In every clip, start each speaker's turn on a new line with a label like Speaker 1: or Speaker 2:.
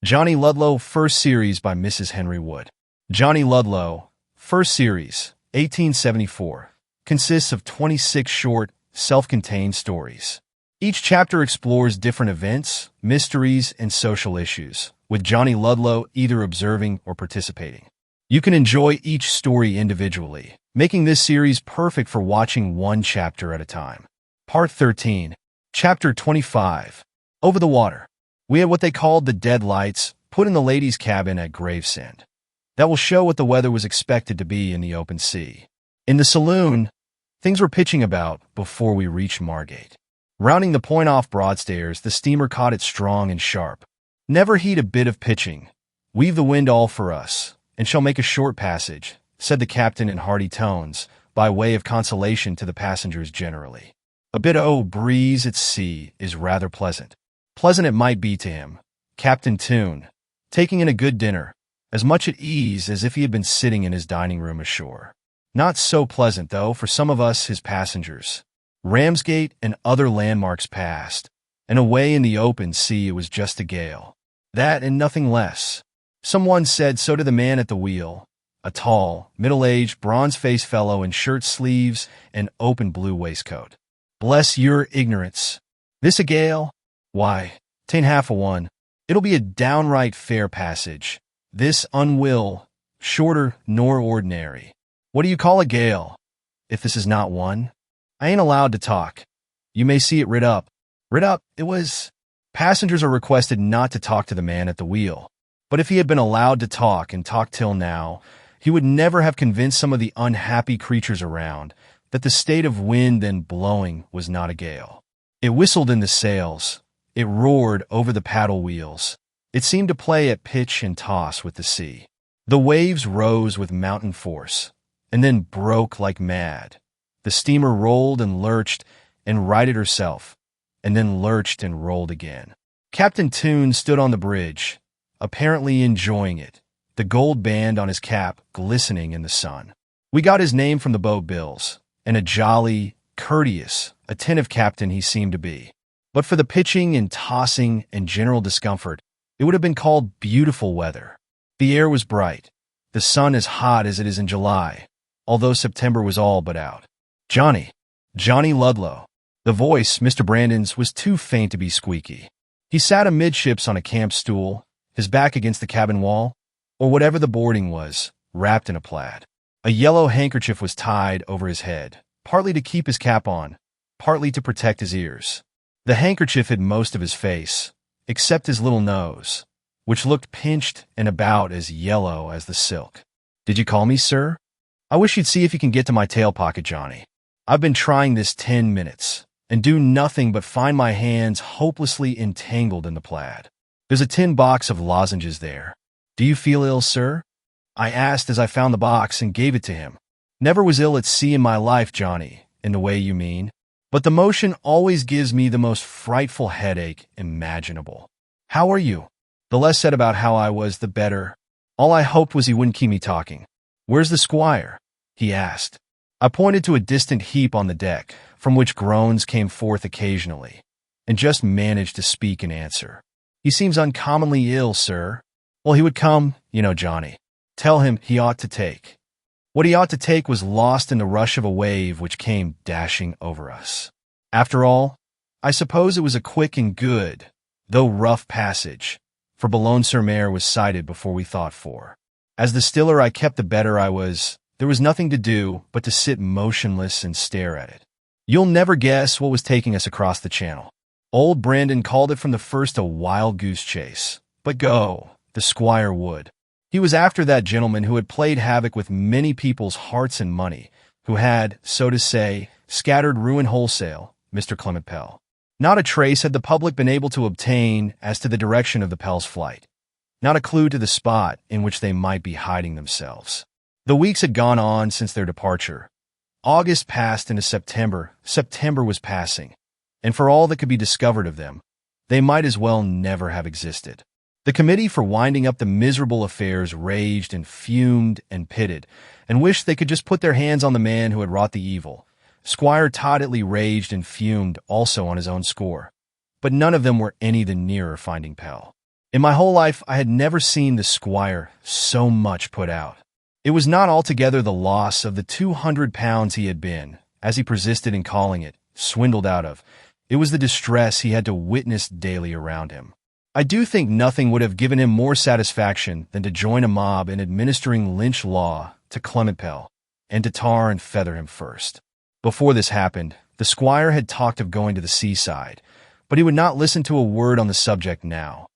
Speaker 1: Johnny Ludlow, first series by Mrs. Henry Wood. Johnny Ludlow, first series, 1874, consists of 26 short, self-contained stories. Each chapter explores different events, mysteries, and social issues, with Johnny Ludlow either observing or participating. You can enjoy each story individually, making this series perfect for watching one chapter at a time. Part 13, Chapter 25, Over the Water. We had what they called the dead lights put in the ladies' cabin at Gravesend. That will show what the weather was expected to be in the open sea. In the saloon, things were pitching about before we reached Margate. Rounding the point off Broadstairs, the steamer caught it strong and sharp. Never heed a bit of pitching. Weave the wind all for us, and shall make a short passage, said the captain in hearty tones, by way of consolation to the passengers generally. A bit o' breeze at sea is rather pleasant. Pleasant it might be to him, Captain Toon, taking in a good dinner, as much at ease as if he had been sitting in his dining room ashore. Not so pleasant, though, for some of us, his passengers. Ramsgate and other landmarks passed, and away in the open sea it was just a gale. That and nothing less. Someone said so to the man at the wheel, a tall, middle-aged, bronze-faced fellow in shirt sleeves and open blue waistcoat. Bless your ignorance. This a gale? Why, 'tain't half a one. It'll be a downright fair passage. This unwill, shorter nor ordinary. What do you call a gale, if this is not one? I ain't allowed to talk. You may see it writ up. Writ up, it was. Passengers are requested not to talk to the man at the wheel. But if he had been allowed to talk and talk till now, he would never have convinced some of the unhappy creatures around that the state of wind then blowing was not a gale. It whistled in the sails. It roared over the paddle wheels. It seemed to play at pitch and toss with the sea. The waves rose with mountain force, and then broke like mad. The steamer rolled and lurched and righted herself, and then lurched and rolled again. Captain Toon stood on the bridge, apparently enjoying it, the gold band on his cap glistening in the sun. We got his name from the boat bills, and a jolly, courteous, attentive captain he seemed to be. But for the pitching and tossing and general discomfort, it would have been called beautiful weather. The air was bright, the sun as hot as it is in July, although September was all but out. Johnny Ludlow. The voice, Mr. Brandon's, was too faint to be squeaky. He sat amidships on a camp stool, his back against the cabin wall, or whatever the boarding was, wrapped in a plaid. A yellow handkerchief was tied over his head, partly to keep his cap on, partly to protect his ears. The handkerchief hid most of his face, except his little nose, which looked pinched and about as yellow as the silk. "Did you call me, sir? I wish you'd see if you can get to my tail pocket, Johnny. I've been trying this 10 minutes, and do nothing but find my hands hopelessly entangled in the plaid. There's a tin box of lozenges there. Do you feel ill, sir?" I asked as I found the box and gave it to him. Never was ill at sea in my life, Johnny, in the way you mean. But the motion always gives me the most frightful headache imaginable. How are you? The less said about how I was, the better. All I hoped was he wouldn't keep me talking. "Where's the squire?" he asked. I pointed to a distant heap on the deck, from which groans came forth occasionally, and just managed to speak in answer. "He seems uncommonly ill, sir." Well, he would come, you know, Johnny. Tell him he ought to take. What he ought to take was lost in the rush of a wave which came dashing over us. After all, I suppose it was a quick and good, though rough passage, for Boulogne-sur-Mer was sighted before we thought for. As the stiller I kept, the better there was nothing to do but to sit motionless and stare at it. You'll never guess what was taking us across the channel. Old Brandon called it from the first a wild goose chase. But go, the squire would. He was after that gentleman who had played havoc with many people's hearts and money, who had, so to say, scattered ruin wholesale, Mr. Clement Pell. Not a trace had the public been able to obtain as to the direction of the Pell's flight. Not a clue to the spot in which they might be hiding themselves. The weeks had gone on since their departure. August passed into September. September was passing. And for all that could be discovered of them, they might as well never have existed. The committee for winding up the miserable affairs raged and fumed and pitted, and wished they could just put their hands on the man who had wrought the evil. Squire Toddetly raged and fumed also on his own score, but none of them were any the nearer finding Pell. In my whole life, I had never seen the squire so much put out. It was not altogether the loss of the 200 pounds he had been, as he persisted in calling it, swindled out of. It was the distress he had to witness daily around him. I do think nothing would have given him more satisfaction than to join a mob in administering lynch law to Clement Pell, and to tar and feather him first. Before this happened, the squire had talked of going to the seaside, but he would not listen to a word on the subject now.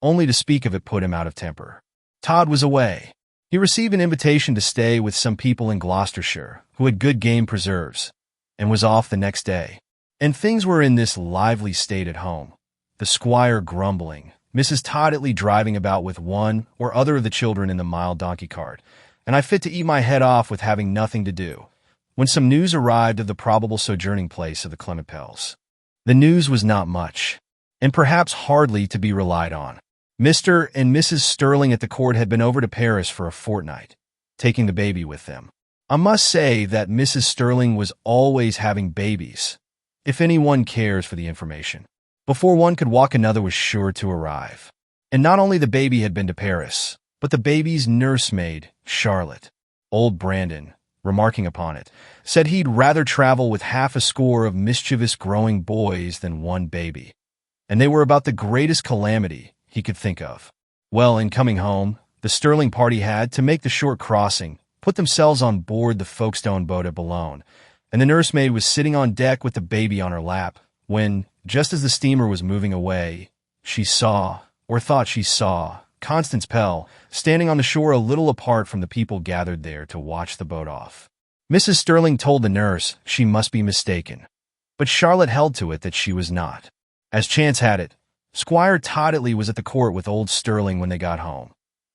Speaker 1: Only to speak of it put him out of temper. Todd was away. He received an invitation to stay with some people in Gloucestershire who had good game preserves, and was off the next day. And things were in this lively state at home. The squire grumbling, Mrs. Toddetly driving about with one or other of the children in the mild donkey cart, and I fit to eat my head off with having nothing to do, when some news arrived of the probable sojourning place of the Clement Pells. The news was not much, and perhaps hardly to be relied on. Mr. and Mrs. Sterling at the court had been over to Paris for a fortnight, taking the baby with them. I must say that Mrs. Sterling was always having babies, if anyone cares for the information. Before one could walk, another was sure to arrive. And not only the baby had been to Paris, but the baby's nursemaid, Charlotte. Old Brandon, remarking upon it, said he'd rather travel with half a score of mischievous growing boys than one baby. And they were about the greatest calamity he could think of. Well, in coming home, the Sterling party had, to make the short crossing, put themselves on board the Folkestone boat at Boulogne, and the nursemaid was sitting on deck with the baby on her lap, when, just as the steamer was moving away, she saw, or thought she saw, Constance Pell standing on the shore a little apart from the people gathered there to watch the boat off. Mrs. Sterling told the nurse she must be mistaken, but Charlotte held to it that she was not. As chance had it, Squire Toddetly was at the court with old Sterling when they got home,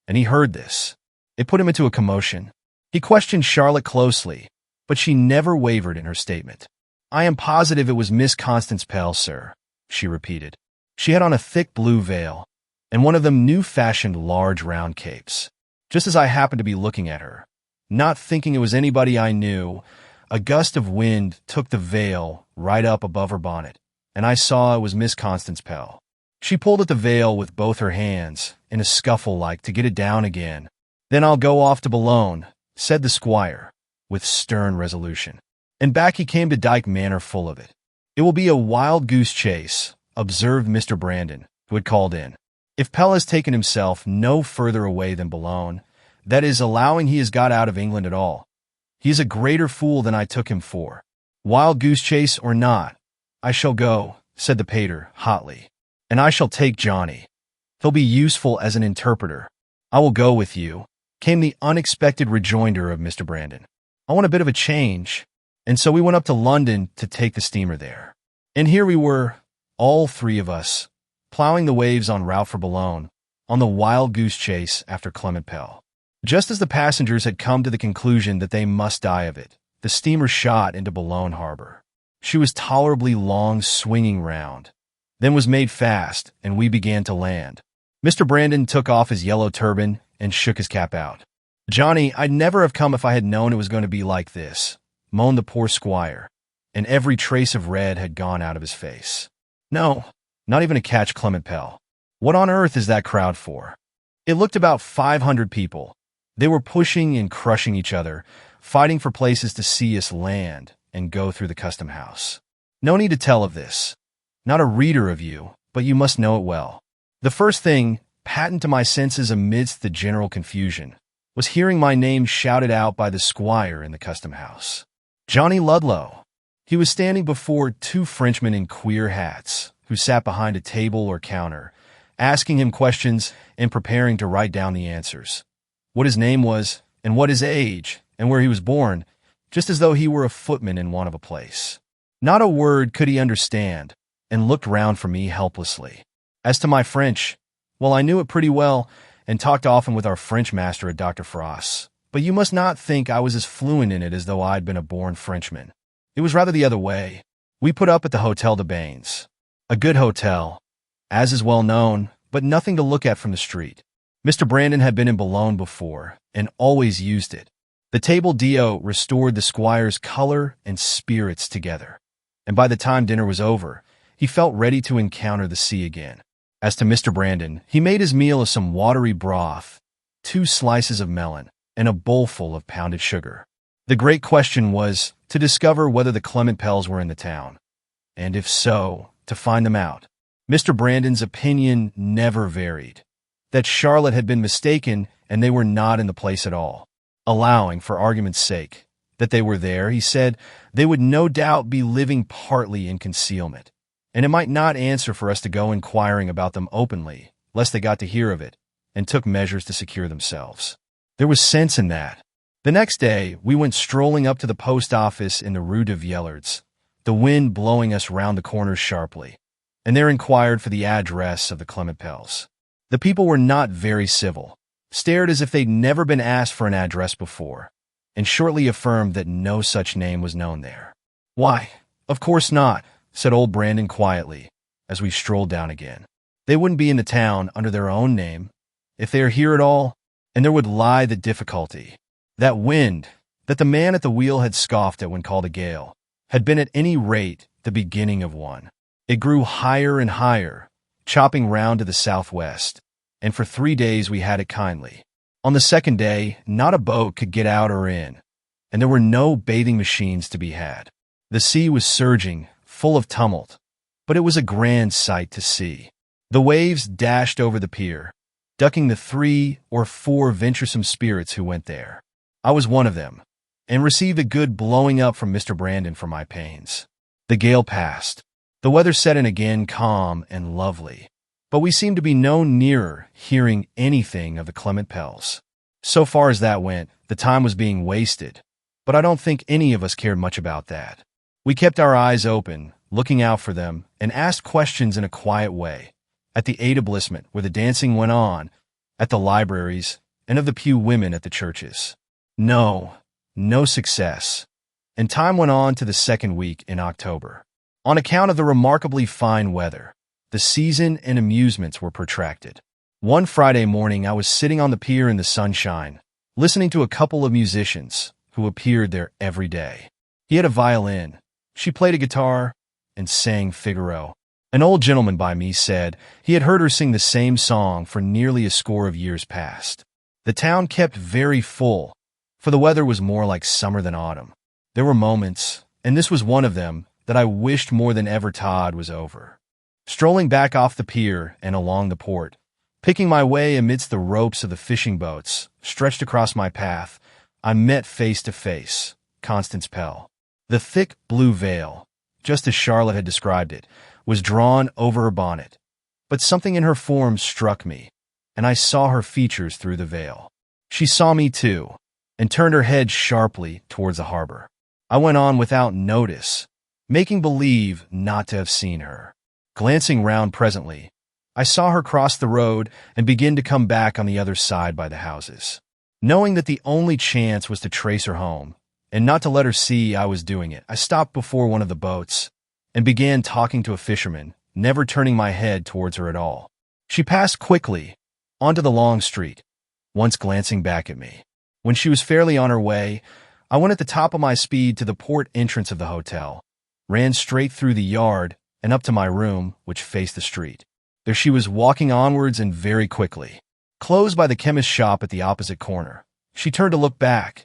Speaker 1: and he heard this. It put him into a commotion. He questioned Charlotte closely, but she never wavered in her statement. "I am positive it was Miss Constance Pell, sir," she repeated. "She had on a thick blue veil, and one of them new-fashioned large round capes. Just as I happened to be looking at her, not thinking it was anybody I knew, a gust of wind took the veil right up above her bonnet, and I saw it was Miss Constance Pell. She pulled at the veil with both her hands, in a scuffle like to get it down again. Then I'll go off to Boulogne," said the squire, with stern resolution. And back he came to Dyke Manor full of it. "It will be a wild goose chase," observed Mr. Brandon, who had called in. "If Pell has taken himself no further away than Boulogne, that is, allowing he has got out of England at all, he is a greater fool than I took him for. Wild goose chase or not, I shall go," said the pater, hotly. "And I shall take Johnny. He'll be useful as an interpreter." "I will go with you," came the unexpected rejoinder of Mr. Brandon. "I want a bit of a change." And so we went up to London to take the steamer there. And here we were, all three of us, plowing the waves en route for Boulogne, on the wild goose chase after Clement Pell. Just as the passengers had come to the conclusion that they must die of it, the steamer shot into Boulogne harbor. She was tolerably long, swinging round, then was made fast, and we began to land. Mr. Brandon took off his yellow turban and shook his cap out. "Johnny, I'd never have come if I had known it was going to be like this," moaned the poor squire, and every trace of red had gone out of his face. "No, not even to catch Clement Pell. What on earth is that crowd for?" It looked about 500 people. They were pushing and crushing each other, fighting for places to see us land and go through the custom house. No need to tell of this. Not a reader of you, but you must know it well. The first thing, patent to my senses amidst the general confusion, was hearing my name shouted out by the squire in the custom house. Johnny Ludlow. He was standing before two Frenchmen in queer hats, who sat behind a table or counter, asking him questions and preparing to write down the answers. What his name was, and what his age, and where he was born, just as though he were a footman in want of a place. Not a word could he understand, and looked round for me helplessly. As to my French, well, I knew it pretty well, and talked often with our French master at Dr. Frost's, but you must not think I was as fluent in it as though I'd been a born Frenchman. It was rather the other way. We put up at the Hotel de Bains, a good hotel, as is well known, but nothing to look at from the street. Mr. Brandon had been in Boulogne before, and always used it. The table d'hôte restored the squire's color and spirits together, and by the time dinner was over, he felt ready to encounter the sea again. As to Mr. Brandon, he made his meal of some watery broth, 2 slices of melon, and a bowlful of pounded sugar. The great question was to discover whether the Clement Pells were in the town, and if so, to find them out. Mr. Brandon's opinion never varied, that Charlotte had been mistaken and they were not in the place at all. Allowing, for argument's sake, that they were there, he said they would no doubt be living partly in concealment, and it might not answer for us to go inquiring about them openly, lest they got to hear of it, and took measures to secure themselves. There was sense in that. The next day, we went strolling up to the post office in the Rue de Vieillards, the wind blowing us round the corners sharply, and there inquired for the address of the Clement Pells. The people were not very civil, stared as if they'd never been asked for an address before, and shortly affirmed that no such name was known there. "Why, of course not," said old Brandon quietly, as we strolled down again. "They wouldn't be in the town under their own name, if they are here at all, and there would lie the difficulty. That wind, that the man at the wheel had scoffed at when called a gale, had been at any rate the beginning of one. It grew higher and higher, chopping round to the southwest, and for 3 days we had it kindly. On the second day, not a boat could get out or in, and there were no bathing machines to be had. The sea was surging, full of tumult, but it was a grand sight to see. The waves dashed over the pier, ducking the 3 or 4 venturesome spirits who went there. I was one of them, and received a good blowing up from Mr. Brandon for my pains. The gale passed. The weather set in again calm and lovely, but we seemed to be no nearer hearing anything of the Clement Pells. So far as that went, the time was being wasted, but I don't think any of us cared much about that. We kept our eyes open, looking out for them, and asked questions in a quiet way, at the établissement where the dancing went on, at the libraries, and of the pew women at the churches. No success, and time went on to the second week in October. On account of the remarkably fine weather, the season and amusements were protracted. One Friday morning I was sitting on the pier in the sunshine, listening to a couple of musicians who appeared there every day. He had a violin, she played a guitar, and sang Figaro. An old gentleman by me said he had heard her sing the same song for nearly a score of years past. The town kept very full, for the weather was more like summer than autumn. There were moments, and this was one of them, that I wished more than ever Todd was over. Strolling back off the pier and along the port, picking my way amidst the ropes of the fishing boats stretched across my path, I met face to face Constance Pell. The thick blue veil, just as Charlotte had described it, was drawn over her bonnet, but something in her form struck me, and I saw her features through the veil. She saw me too, and turned her head sharply towards the harbor. I went on without notice, making believe not to have seen her. Glancing round presently, I saw her cross the road and begin to come back on the other side by the houses. Knowing that the only chance was to trace her home, and not to let her see I was doing it, I stopped before one of the boats and began talking to a fisherman, never turning my head towards her at all. She passed quickly onto the long street, once glancing back at me. When she was fairly on her way, I went at the top of my speed to the port entrance of the hotel, ran straight through the yard and up to my room, which faced the street. There she was walking onwards and very quickly. Closed by the chemist's shop at the opposite corner, she turned to look back,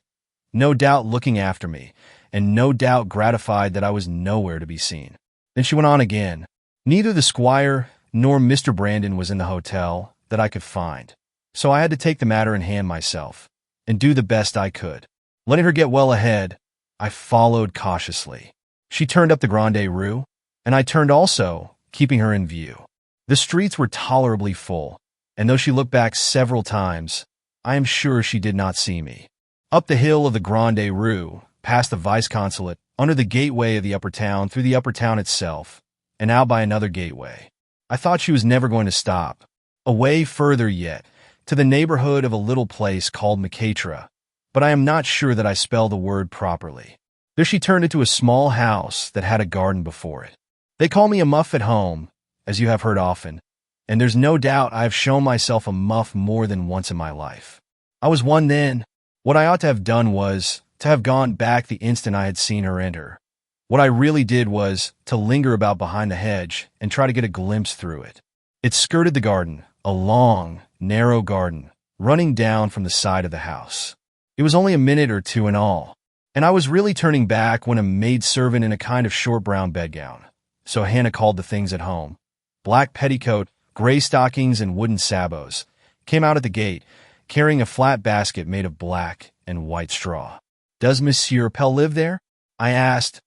Speaker 1: no doubt looking after me, and no doubt gratified that I was nowhere to be seen. Then she went on again. Neither the squire nor Mr. Brandon was in the hotel that I could find, so I had to take the matter in hand myself, and do the best I could. Letting her get well ahead, I followed cautiously. She turned up the Grande Rue, and I turned also, keeping her in view. The streets were tolerably full, and though she looked back several times, I am sure she did not see me. Up the hill of the Grande Rue, past the vice-consulate, under the gateway of the upper town, through the upper town itself, and out by another gateway. I thought she was never going to stop. Away further yet, to the neighborhood of a little place called Macatra, but I am not sure that I spell the word properly. There she turned into a small house that had a garden before it. They call me a muff at home, as you have heard often, and there's no doubt I have shown myself a muff more than once in my life. I was one then. What I ought to have done was to have gone back the instant I had seen her enter. What I really did was to linger about behind the hedge and try to get a glimpse through it. It skirted the garden, a long, narrow garden, running down from the side of the house. It was only a minute or two in all, and I was really turning back when a maidservant in a kind of short brown bedgown, so Hannah called the things at home, black petticoat, gray stockings, and wooden sabots, came out at the gate, carrying a flat basket made of black and white straw. "Does Monsieur Pell live there?" I asked,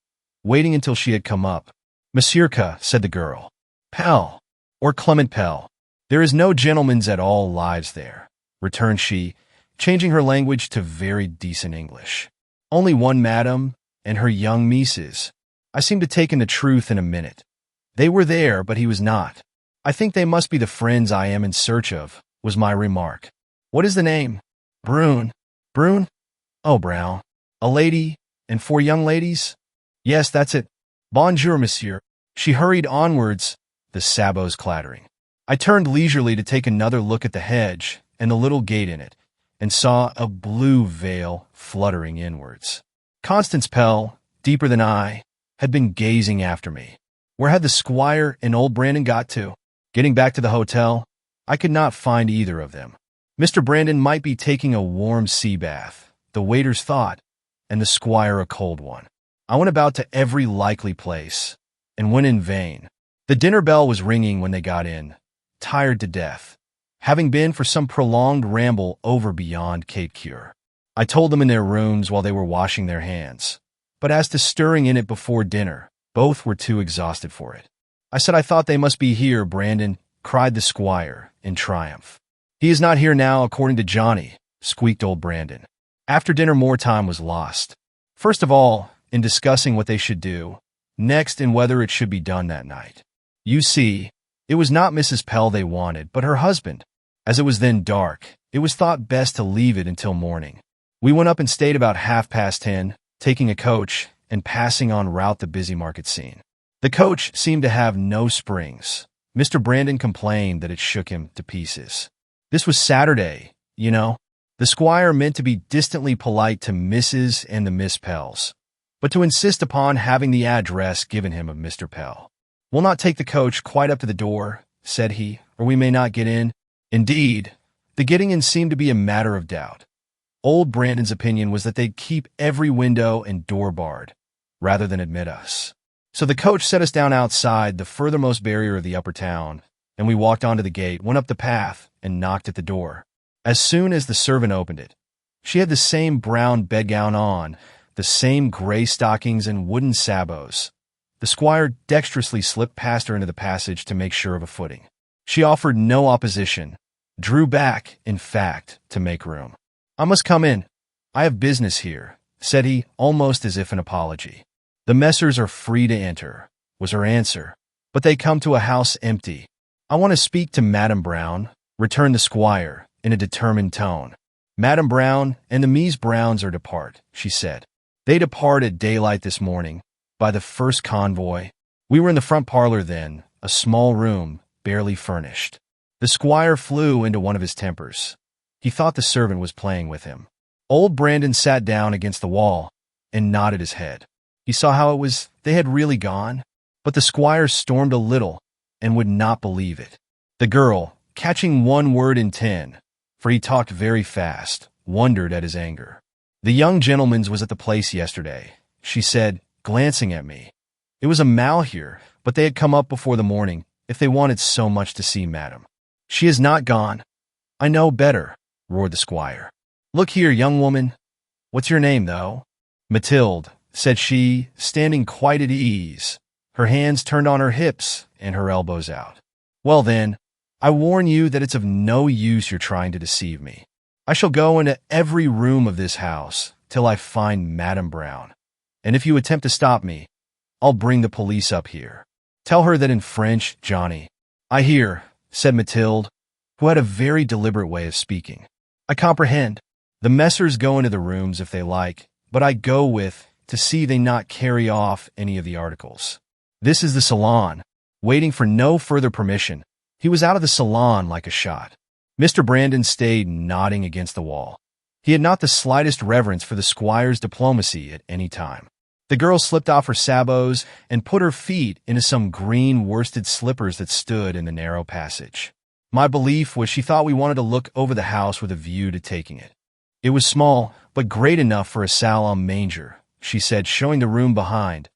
Speaker 1: waiting until she had come up. "Monsieurka," said the girl. "Pell, or Clement Pell. There is no gentleman's at all lives there," returned she, changing her language to very decent English. "Only one madam, and her young nieces." I seemed to take in the truth in a minute. They were there, but he was not. "I think they must be the friends I am in search of," was my remark. "What is the name?" "Brune." "Brune? Oh, Brown. A lady, and 4 young ladies?" "Yes, that's it. Bonjour, monsieur." She hurried onwards, the sabots clattering. I turned leisurely to take another look at the hedge and the little gate in it, and saw a blue veil fluttering inwards. Constance Pell, deeper than I, had been gazing after me. Where had the squire and old Brandon got to? Getting back to the hotel, I could not find either of them. Mr. Brandon might be taking a warm sea bath, the waiters thought, and the squire a cold one. I went about to every likely place, and went in vain. The dinner bell was ringing when they got in, tired to death, having been for some prolonged ramble over beyond Cape Cure. I told them in their rooms while they were washing their hands, but as to stirring in it before dinner, both were too exhausted for it. I said I thought they must be here, Brandon, cried the squire, in triumph. "He is not here now, according to Johnny," squeaked old Brandon. After dinner more time was lost. First of all, in discussing what they should do, next in whether it should be done that night. You see, it was not Mrs. Pell they wanted, but her husband. As it was then dark, it was thought best to leave it until morning. We went up and stayed about 10:30, taking a coach and passing en route the busy market scene. The coach seemed to have no springs. Mr. Brandon complained that it shook him to pieces. This was Saturday, you know. The squire meant to be distantly polite to Mrs. and the Miss Pells, but to insist upon having the address given him of Mr. Pell. "We'll not take the coach quite up to the door," said he, "or we may not get in." Indeed, the getting in seemed to be a matter of doubt. Old Brandon's opinion was that they'd keep every window and door barred, rather than admit us. So the coach set us down outside the furthermost barrier of the upper town, and we walked onto the gate, went up the path, and knocked at the door. As soon as the servant opened it, she had the same brown bedgown on, the same gray stockings and wooden sabots. The squire dexterously slipped past her into the passage to make sure of a footing. She offered no opposition, drew back, in fact, to make room. "I must come in. I have business here," said he, almost as if an apology. "The Messrs are free to enter," was her answer, "but they come to a house empty." "I want to speak to Madame Brown," returned the squire, in a determined tone. "Madame Brown and the Mies Browns are depart," she said. "They depart at daylight this morning, by the first convoy." We were in the front parlor then, a small room, barely furnished. The squire flew into one of his tempers. He thought the servant was playing with him. Old Brandon sat down against the wall and nodded his head. He saw how it was they had really gone, but the squire stormed a little and would not believe it. The girl, catching one word in 10, for he talked very fast, wondered at his anger. "The young gentleman's was at the place yesterday," she said, glancing at me. "It was a mal here, but they had come up before the morning, if they wanted so much to see Madame." "She is not gone." "I know better," roared the squire. "Look here, young woman. What's your name, though?" "Mathilde," said she, standing quite at ease, her hands turned on her hips and her elbows out. "Well then, I warn you that it's of no use your trying to deceive me. I shall go into every room of this house till I find Madame Brown, and if you attempt to stop me, I'll bring the police up here. Tell her that in French, Johnny." "I hear," said Mathilde, who had a very deliberate way of speaking. "I comprehend. The Messrs go into the rooms if they like, but I go with to see they not carry off any of the articles. This is the salon." Waiting for no further permission, he was out of the salon like a shot. Mr. Brandon stayed nodding against the wall. He had not the slightest reverence for the squire's diplomacy at any time. The girl slipped off her sabots and put her feet into some green worsted slippers that stood in the narrow passage. My belief was she thought we wanted to look over the house with a view to taking it. It was small, but great enough for a salon manger, she said, showing the room behind.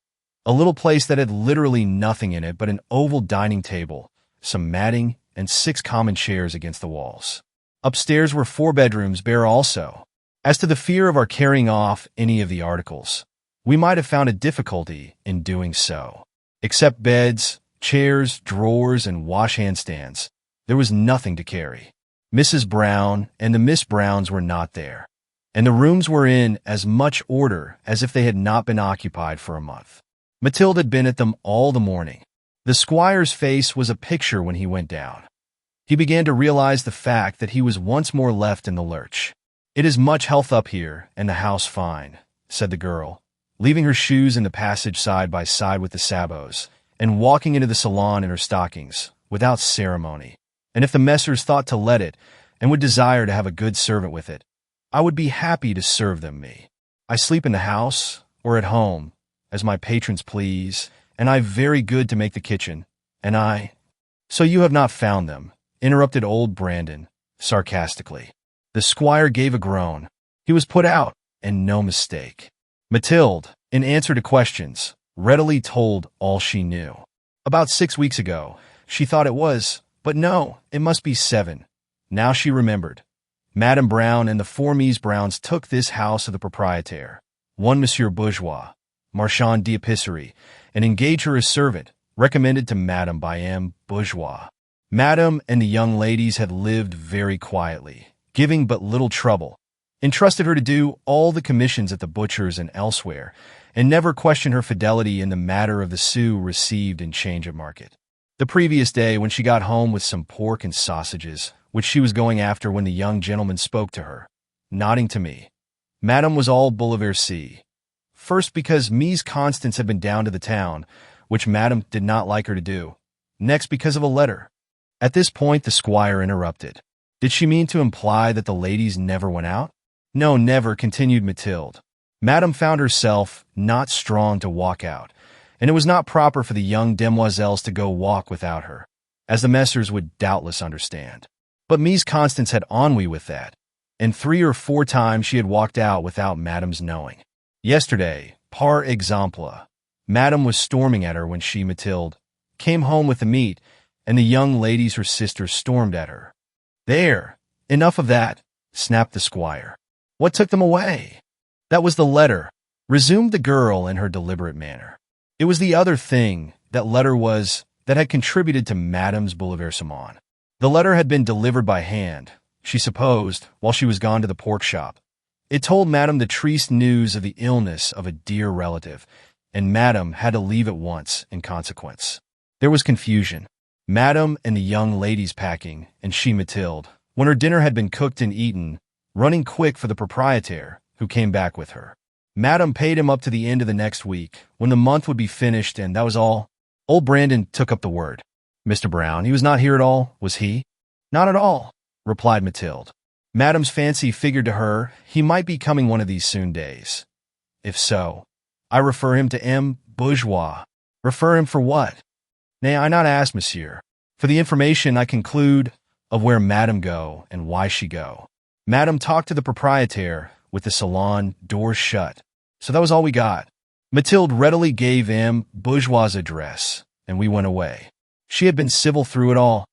Speaker 1: A little place that had literally nothing in it but an oval dining table, some matting, and 6 common chairs against the walls. Upstairs were 4 bedrooms bare also. As to the fear of our carrying off any of the articles, we might have found a difficulty in doing so. Except beds, chairs, drawers, and wash-hand stands, there was nothing to carry. Mrs. Brown and the Miss Browns were not there, and the rooms were in as much order as if they had not been occupied for a month. Mathilde had been at them all the morning. The squire's face was a picture when he went down. He began to realize the fact that he was once more left in the lurch. "It is much health up here, and the house fine," said the girl, leaving her shoes in the passage side by side with the sabots, and walking into the salon in her stockings, without ceremony. "And if the Messrs thought to let it, and would desire to have a good servant with it, I would be happy to serve them me. I sleep in the house, or at home, as my patrons please, and I very good to make the kitchen, and I—" "So you have not found them," interrupted old Brandon, sarcastically. The squire gave a groan. He was put out, and no mistake. Mathilde, in answer to questions, readily told all she knew. About 6 weeks ago, she thought it was, but no, it must be 7. Now she remembered. Madame Brown and the 4 Miss Browns took this house of the proprietor, one Monsieur Bourgeois, marchand d'épicerie, and engaged her as servant, recommended to Madame by M. Bourgeois. Madame and the young ladies had lived very quietly, giving but little trouble, entrusted her to do all the commissions at the butcher's and elsewhere, and never questioned her fidelity in the matter of the sous received in change at market. The previous day, when she got home with some pork and sausages, which she was going after when the young gentleman spoke to her, nodding to me, Madame was all bouleversée. First because Mies Constance had been down to the town, which Madame did not like her to do. Next because of a letter. At this point the squire interrupted. Did she mean to imply that the ladies never went out? No, never, continued Mathilde. Madame found herself not strong to walk out, and it was not proper for the young demoiselles to go walk without her, as the Messrs would doubtless understand. But Mies Constance had ennui with that, and 3 or 4 times she had walked out without Madame's knowing. Yesterday, par exemple, Madame was storming at her when she, Mathilde, came home with the meat, and the young ladies, her sisters, stormed at her. There, enough of that, snapped the squire. What took them away? That was the letter, resumed the girl in her deliberate manner. It was the other thing that letter was that had contributed to Madame's bouleversement. The letter had been delivered by hand, she supposed, while she was gone to the pork shop. It told Madame the triste news of the illness of a dear relative, and Madame had to leave at once in consequence. There was confusion. Madame and the young ladies packing, and she, Mathilde, when her dinner had been cooked and eaten, running quick for the proprietor, who came back with her. Madame paid him up to the end of the next week, when the month would be finished, and that was all. Old Brandon took up the word. Mr. Brown, he was not here at all, was he? Not at all, replied Mathilde. Madame's fancy figured to her he might be coming one of these soon days. If so, I refer him to M. Bourgeois. Refer him for what? Nay, I not ask, monsieur. For the information I conclude of where Madame go and why she go. Madame talked to the proprietor with the salon doors shut. So that was all we got. Mathilde readily gave M. Bourgeois' address, and we went away. She had been civil through it all,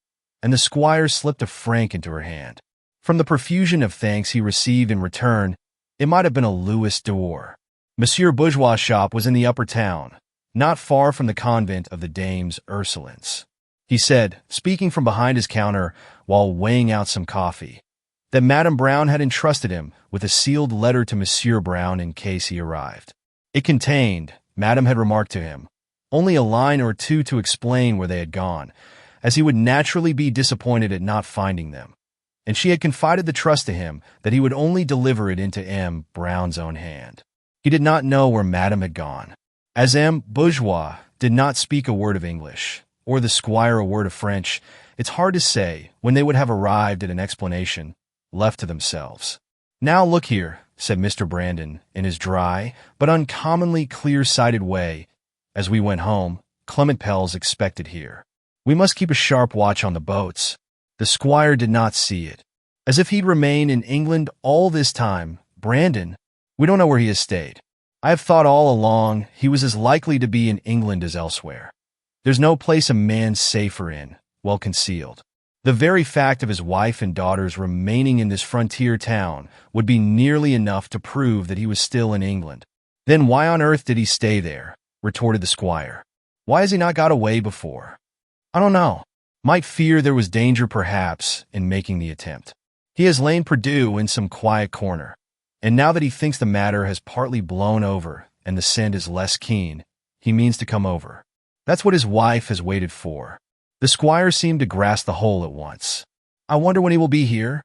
Speaker 1: and the squire slipped a franc into her hand. From the profusion of thanks he received in return, it might have been a Louis d'Or. Monsieur Bourgeois' shop was in the upper town, not far from the convent of the Dames Ursulines. He said, speaking from behind his counter while weighing out some coffee, that Madame Brown had entrusted him with a sealed letter to Monsieur Brown in case he arrived. It contained, Madame had remarked to him, only a line or 2 to explain where they had gone, as he would naturally be disappointed at not finding them, and she had confided the trust to him that he would only deliver it into M. Brown's own hand. He did not know where Madame had gone. As M. Bourgeois did not speak a word of English, or the squire a word of French, it's hard to say when they would have arrived at an explanation, left to themselves. "Now look here," said Mr. Brandon in his dry but uncommonly clear-sighted way as we went home. "Clement Pell's expected here. We must keep a sharp watch on the boats." The squire did not see it. "As if he'd remain in England all this time, Brandon. We don't know where he has stayed. I have thought all along he was as likely to be in England as elsewhere. There's no place a man's safer in, well concealed. The very fact of his wife and daughters remaining in this frontier town would be nearly enough to prove that he was still in England." "Then why on earth did he stay there?" retorted the squire. "Why has he not got away before?" "I don't know. Might fear there was danger perhaps in making the attempt. He has lain perdu in some quiet corner, and now that he thinks the matter has partly blown over and the scent is less keen, he means to come over. That's what his wife has waited for." The squire seemed to grasp the whole at once. "I wonder when he will be here?"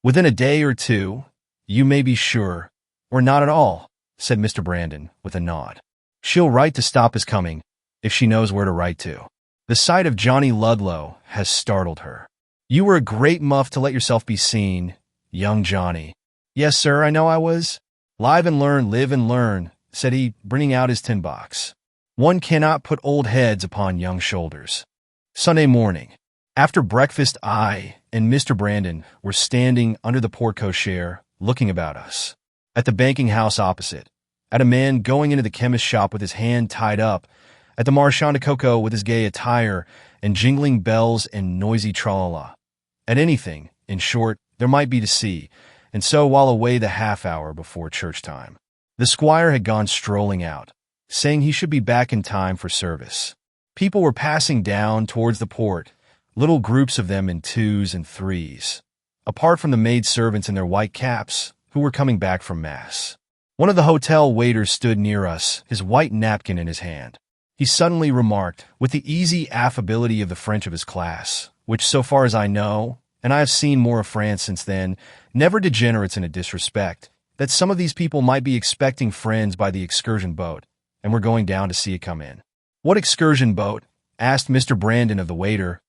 Speaker 1: "Within a day or two, you may be sure, or not at all," said Mr. Brandon with a nod. "She'll write to stop his coming, if she knows where to write to. The sight of Johnny Ludlow has startled her. You were a great muff to let yourself be seen, young Johnny." "Yes, sir, I know I was." "Live and learn," said he, bringing out his tin box. "One cannot put old heads upon young shoulders." Sunday morning. After breakfast, I and Mr. Brandon were standing under the porte-cochere, looking about us. At the banking house opposite, at a man going into the chemist's shop with his hand tied up, at the marchand de coco with his gay attire and jingling bells and noisy tra-la-la. At anything, in short, there might be to see, and so while away the half-hour before church time. The squire had gone strolling out, saying he should be back in time for service. People were passing down towards the port, little groups of them in twos and threes, apart from the maid-servants in their white caps, who were coming back from Mass. One of the hotel waiters stood near us, his white napkin in his hand. He suddenly remarked, with the easy affability of the French of his class, which, so far as I know, and I have seen more of France since then, never degenerates in a disrespect, that some of these people might be expecting friends by the excursion boat, and were going down to see it come in. "What excursion boat?" asked Mr. Brandon of the waiter,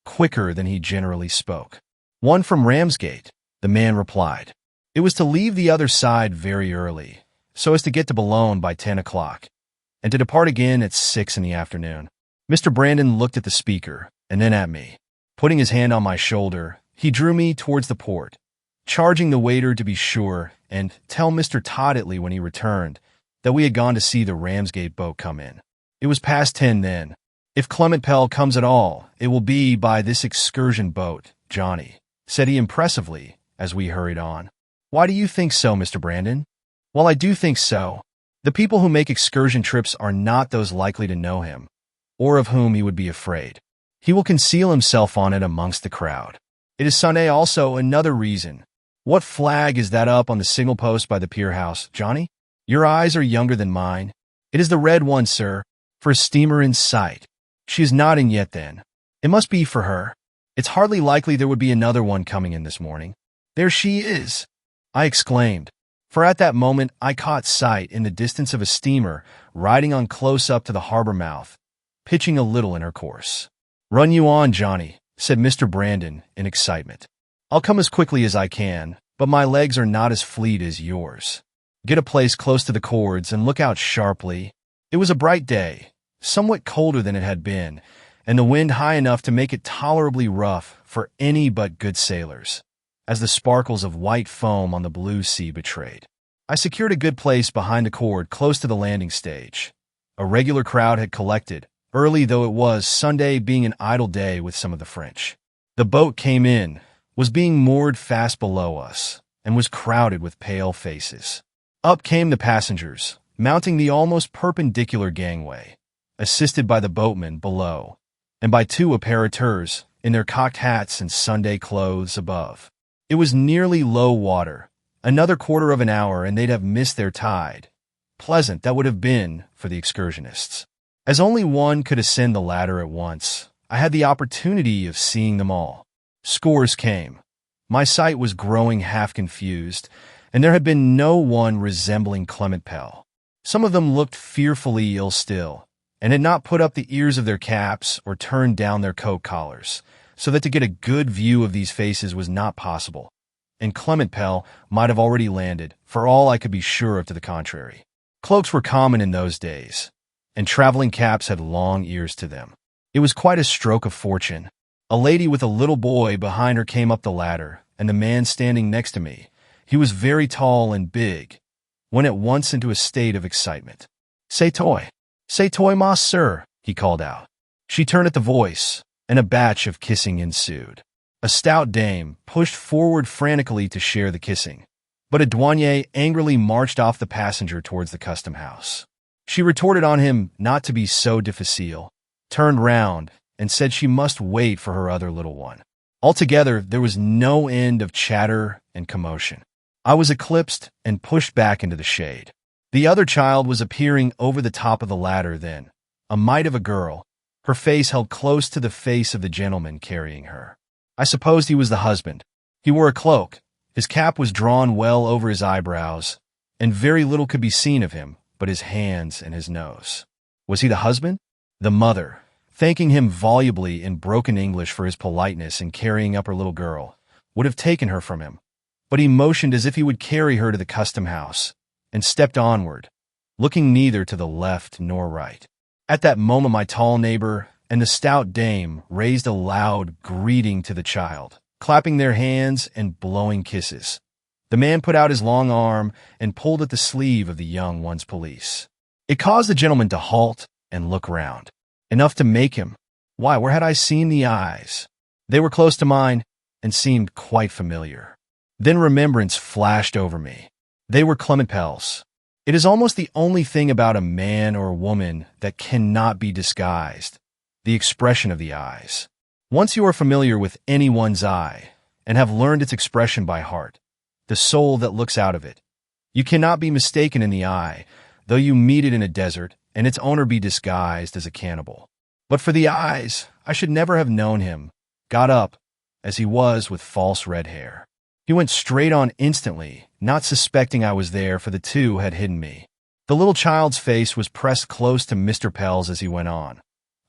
Speaker 1: quicker than he generally spoke. "One from Ramsgate," the man replied. It was to leave the other side very early, so as to get to Boulogne by 10 o'clock, and to depart again at 6 in the afternoon. Mr. Brandon looked at the speaker, and then at me. Putting his hand on my shoulder, he drew me towards the port, charging the waiter to be sure and tell Mr. Toddetly when he returned that we had gone to see the Ramsgate boat come in. It was past 10 then. "If Clement Pell comes at all, it will be by this excursion boat, Johnny," said he impressively as we hurried on. "Why do you think so, Mr. Brandon?" "Well, I do think so. The people who make excursion trips are not those likely to know him, or of whom he would be afraid. He will conceal himself on it amongst the crowd. It is Sunday also, another reason. What flag is that up on the signal post by the pier house, Johnny? Your eyes are younger than mine. It is the red one, sir, for a steamer in sight. She is not in yet then. It must be for her. It's hardly likely there would be another one coming in this morning. There she is," I exclaimed, for at that moment I caught sight in the distance of a steamer riding on close up to the harbor mouth, pitching a little in her course. "Run you on, Johnny," said Mr. Brandon in excitement. "I'll come as quickly as I can, but my legs are not as fleet as yours. Get a place close to the cords and look out sharply." It was a bright day, somewhat colder than it had been, and the wind high enough to make it tolerably rough for any but good sailors, as the sparkles of white foam on the blue sea betrayed. I secured a good place behind the cord close to the landing stage. A regular crowd had collected, early though it was, Sunday being an idle day with some of the French. The boat came in, was being moored fast below us, and was crowded with pale faces. Up came the passengers, mounting the almost perpendicular gangway, assisted by the boatmen below, and by two appariteurs in their cocked hats and Sunday clothes above. It was nearly low water. Another quarter of an hour and they'd have missed their tide. Pleasant that would have been for the excursionists. As only one could ascend the ladder at once, I had the opportunity of seeing them all. Scores came. My sight was growing half confused, and there had been no one resembling Clement Pell. Some of them looked fearfully ill still, and had not put up the ears of their caps or turned down their coat collars, so that to get a good view of these faces was not possible. and Clement Pell might have already landed, for all I could be sure of to the contrary. Cloaks were common in those days, and traveling caps had long ears to them. It was quite a stroke of fortune. A lady with a little boy behind her came up the ladder, and the man standing next to me, he was very tall and big, went at once into a state of excitement. "Say toy, mas sir," he called out. She turned at the voice, and a batch of kissing ensued. A stout dame pushed forward frantically to share the kissing, but a douanier angrily marched off the passenger towards the custom house. She retorted on him not to be so difficile, turned round, and said she must wait for her other little one. Altogether, there was no end of chatter and commotion. I was eclipsed and pushed back into the shade. The other child was appearing over the top of the ladder then, a mite of a girl, her face held close to the face of the gentleman carrying her. I supposed he was the husband. He wore a cloak, his cap was drawn well over his eyebrows, and very little could be seen of him but his hands and his nose. Was he the husband? The mother, thanking him volubly in broken English for his politeness in carrying up her little girl, would have taken her from him, but he motioned as if he would carry her to the custom house, and stepped onward, looking neither to the left nor right. At that moment my tall neighbor and the stout dame raised a loud greeting to the child, clapping their hands and blowing kisses. The man put out his long arm and pulled at the sleeve of the young one's pelisse. It caused the gentleman to halt and look round. Enough to make him. Why, where had I seen the eyes? They were close to mine and seemed quite familiar. Then remembrance flashed over me. They were Clement Pell's. It is almost the only thing about a man or a woman that cannot be disguised, the expression of the eyes. Once you are familiar with anyone's eye and have learned its expression by heart, the soul that looks out of it, you cannot be mistaken in the eye, though you meet it in a desert and its owner be disguised as a cannibal. But for the eyes, I should never have known him, got up, as he was with false red hair. He went straight on instantly, not suspecting I was there, for the two had hidden me. The little child's face was pressed close to Mr. Pell's as he went on.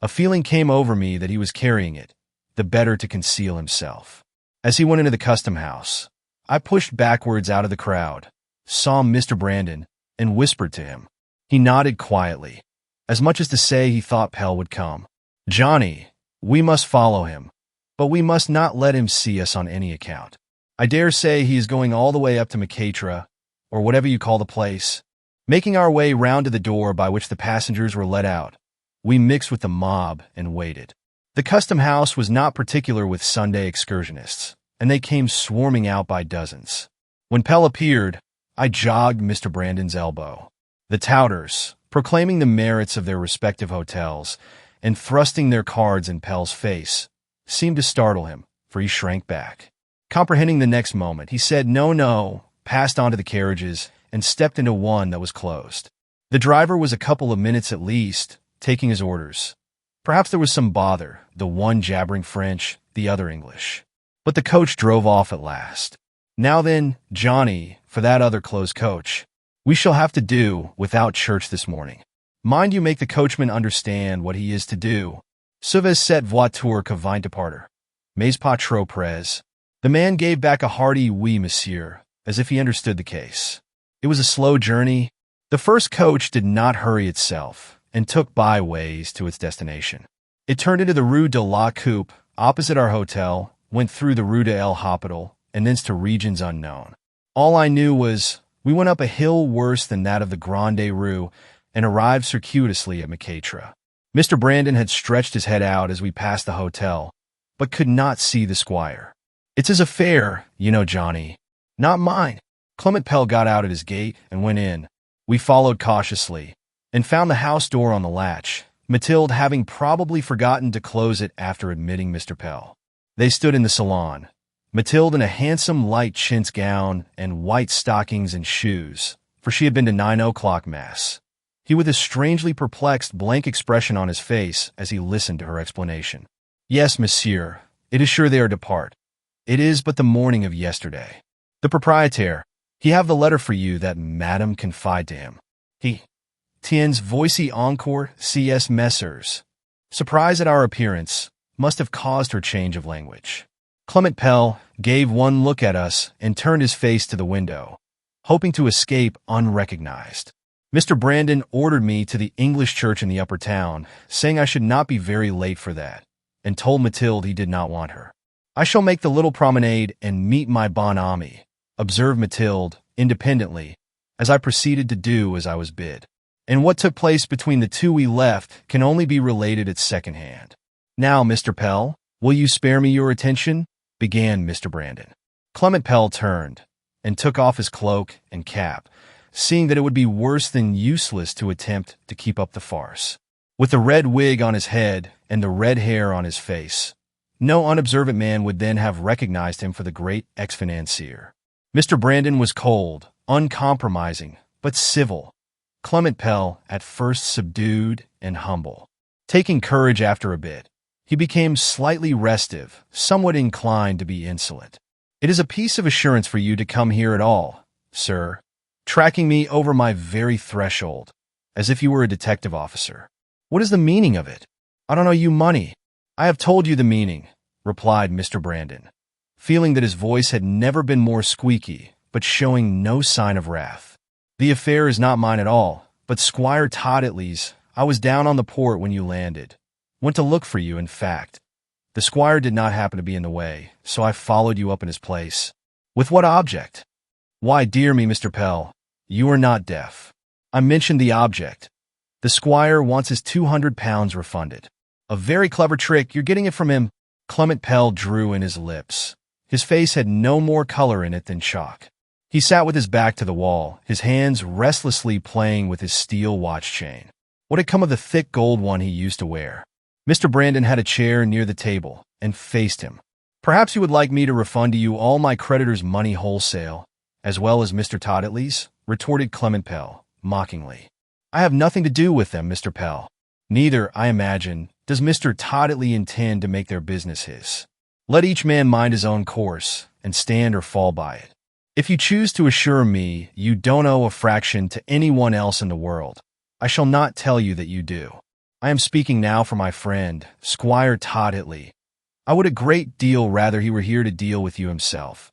Speaker 1: A feeling came over me that he was carrying it, the better to conceal himself. As he went into the custom house, I pushed backwards out of the crowd, saw Mr. Brandon, and whispered to him. He nodded quietly, as much as to say he thought Pell would come. "Johnny, we must follow him, but we must not let him see us on any account. I dare say he is going all the way up to Macatra, or whatever you call the place." Making our way round to the door by which the passengers were let out, we mixed with the mob and waited. The custom house was not particular with Sunday excursionists, and they came swarming out by dozens. When Pell appeared, I jogged Mr. Brandon's elbow. The touters, proclaiming the merits of their respective hotels and thrusting their cards in Pell's face, seemed to startle him, for he shrank back. Comprehending the next moment, he said no, passed on to the carriages, and stepped into one that was closed. The driver was a couple of minutes at least, taking his orders. Perhaps there was some bother, the one jabbering French, the other English. But the coach drove off at last. "Now then, Johnny, for that other closed coach. We shall have to do without church this morning. Mind you make the coachman understand what he is to do. Sauve cette voiture que vient de partir. Mais pas trop près." The man gave back a hearty "Oui, monsieur," as if he understood the case. It was a slow journey. The first coach did not hurry itself, and took byways to its destination. It turned into the Rue de la Coupe, opposite our hotel, went through the Rue de El Hospital, and thence to regions unknown. All I knew was, we went up a hill worse than that of the Grande Rue, and arrived circuitously at Macatra. Mr. Brandon had stretched his head out as we passed the hotel, but could not see the squire. "It's his affair, you know, Johnny. Not mine." Clement Pell got out at his gate and went in. We followed cautiously, and found the house door on the latch, Mathilde having probably forgotten to close it after admitting Mr. Pell. They stood in the salon, Mathilde in a handsome light chintz gown and white stockings and shoes, for she had been to 9 o'clock Mass. He with a strangely perplexed, blank expression on his face as he listened to her explanation. "Yes, monsieur, it is sure they are depart. It is but the morning of yesterday. The proprietaire, he have the letter for you that madame confide to him. He tiens voici encore C.S. Messrs." Surprise at our appearance must have caused her change of language. Clement Pell gave one look at us and turned his face to the window, hoping to escape unrecognized. Mr. Brandon ordered me to the English church in the upper town, saying I should not be very late for that, and told Mathilde he did not want her. I shall make the little promenade and meet my bon ami, observed Mathilde, independently, as I proceeded to do as I was bid. And what took place between the two we left can only be related at second hand. Now, Mr. Pell, will you spare me your attention? Began Mr. Brandon. Clement Pell turned and took off his cloak and cap, seeing that it would be worse than useless to attempt to keep up the farce. With the red wig on his head and the red hair on his face, no unobservant man would then have recognized him for the great ex-financier. Mr. Brandon was cold, uncompromising, but civil. Clement Pell, at first subdued and humble. Taking courage after a bit, he became slightly restive, somewhat inclined to be insolent. It is a piece of assurance for you to come here at all, sir, tracking me over my very threshold, as if you were a detective officer. What is the meaning of it? I don't owe you money. I have told you the meaning, replied Mr. Brandon, feeling that his voice had never been more squeaky, but showing no sign of wrath. The affair is not mine at all, but Squire Todd-Atlee's. I was down on the port when you landed. Went to look for you, in fact. The squire did not happen to be in the way, so I followed you up in his place. With what object? Why, dear me, Mr. Pell, you are not deaf. I mentioned the object. The squire wants his £200 refunded. A very clever trick, you're getting it from him. Clement Pell drew in his lips. His face had no more color in it than shock. He sat with his back to the wall, his hands restlessly playing with his steel watch chain. What had come of the thick gold one he used to wear? Mr. Brandon had a chair near the table and faced him. Perhaps you would like me to refund to you all my creditors' money wholesale, as well as Mr. Todd-Atlee's, retorted Clement Pell, mockingly. I have nothing to do with them, Mr. Pell. Neither, I imagine, does Mr. Todd-Atlee intend to make their business his. Let each man mind his own course and stand or fall by it. If you choose to assure me you don't owe a fraction to anyone else in the world, I shall not tell you that you do. I am speaking now for my friend, Squire Todd-Atlee. I would a great deal rather he were here to deal with you himself.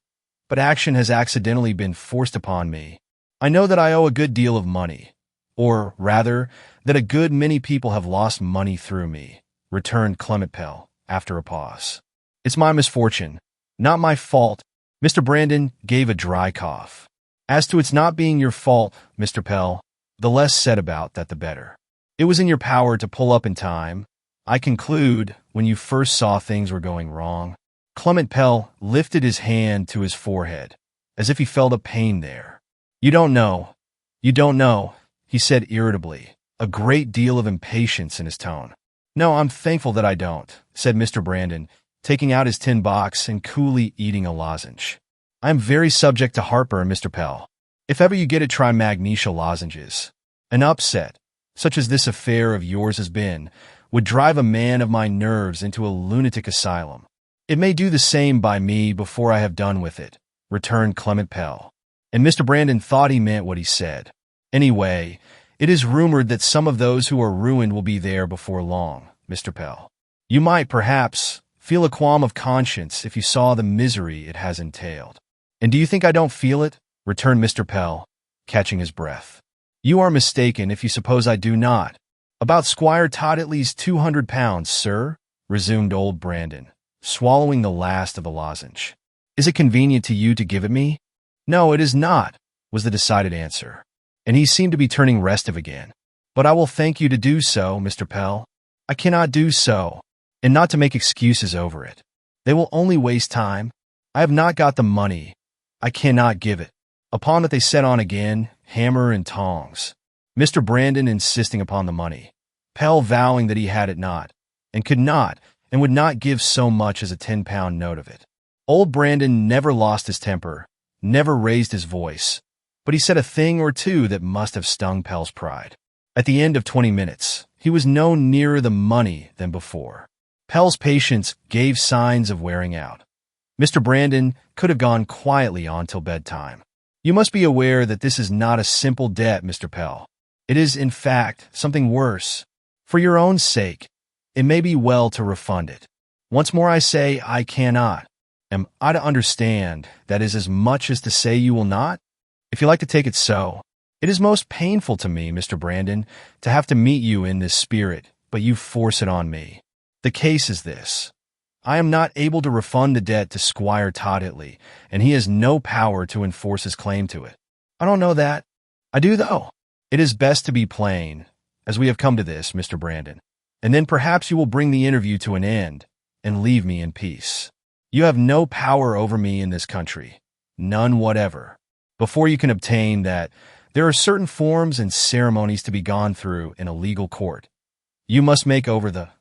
Speaker 1: But action has accidentally been forced upon me. I know that I owe a good deal of money, or, rather, that a good many people have lost money through me, returned Clement Pell, after a pause. It's my misfortune, not my fault. Mr. Brandon gave a dry cough. As to its not being your fault, Mr. Pell, the less said about that the better. It was in your power to pull up in time, I conclude, when you first saw things were going wrong. Clement Pell lifted his hand to his forehead, as if he felt a pain there. You don't know, he said irritably, a great deal of impatience in his tone. No, I'm thankful that I don't, said Mr. Brandon, taking out his tin box and coolly eating a lozenge. I am very subject to heartburn, Mr. Pell. If ever you get it, try magnesia lozenges. An upset, such as this affair of yours has been, would drive a man of my nerves into a lunatic asylum. It may do the same by me before I have done with it, returned Clement Pell. And Mr. Brandon thought he meant what he said. Anyway, it is rumored that some of those who are ruined will be there before long, Mr. Pell. You might, perhaps, feel a qualm of conscience if you saw the misery it has entailed. And do you think I don't feel it? Returned Mr. Pell, catching his breath. You are mistaken if you suppose I do not. About Squire Todd-Atlee's £200, sir, resumed old Brandon, swallowing the last of the lozenge. Is it convenient to you to give it me? No, it is not, was the decided answer, and he seemed to be turning restive again. But I will thank you to do so, Mr. Pell. I cannot do so, and not to make excuses over it. They will only waste time. I have not got the money. I cannot give it. Upon that they set on again, hammer and tongs. Mr. Brandon insisting upon the money, Pell vowing that he had it not, and could not, and would not give so much as a £10 note of it. Old Brandon never lost his temper, never raised his voice, but he said a thing or two that must have stung Pell's pride. At the end of 20 minutes, he was no nearer the money than before. Pell's patience gave signs of wearing out. Mr. Brandon could have gone quietly on till bedtime. You must be aware that this is not a simple debt, Mr. Pell. It is, in fact, something worse. For your own sake, it may be well to refund it. Once more I say I cannot, Am I to understand that is as much as to say you will not? If you like to take it so. It is most painful to me, Mr. Brandon, to have to meet you in this spirit, but you force it on me. The case is this. I am not able to refund the debt to Squire Todd-Hitley, and he has no power to enforce his claim to it. I don't know that. I do, though. It is best to be plain, as we have come to this, Mr. Brandon, and then perhaps you will bring the interview to an end and leave me in peace. You have no power over me in this country, none whatever. Before you can obtain that, there are certain forms and ceremonies to be gone through in a legal court. You must make over the—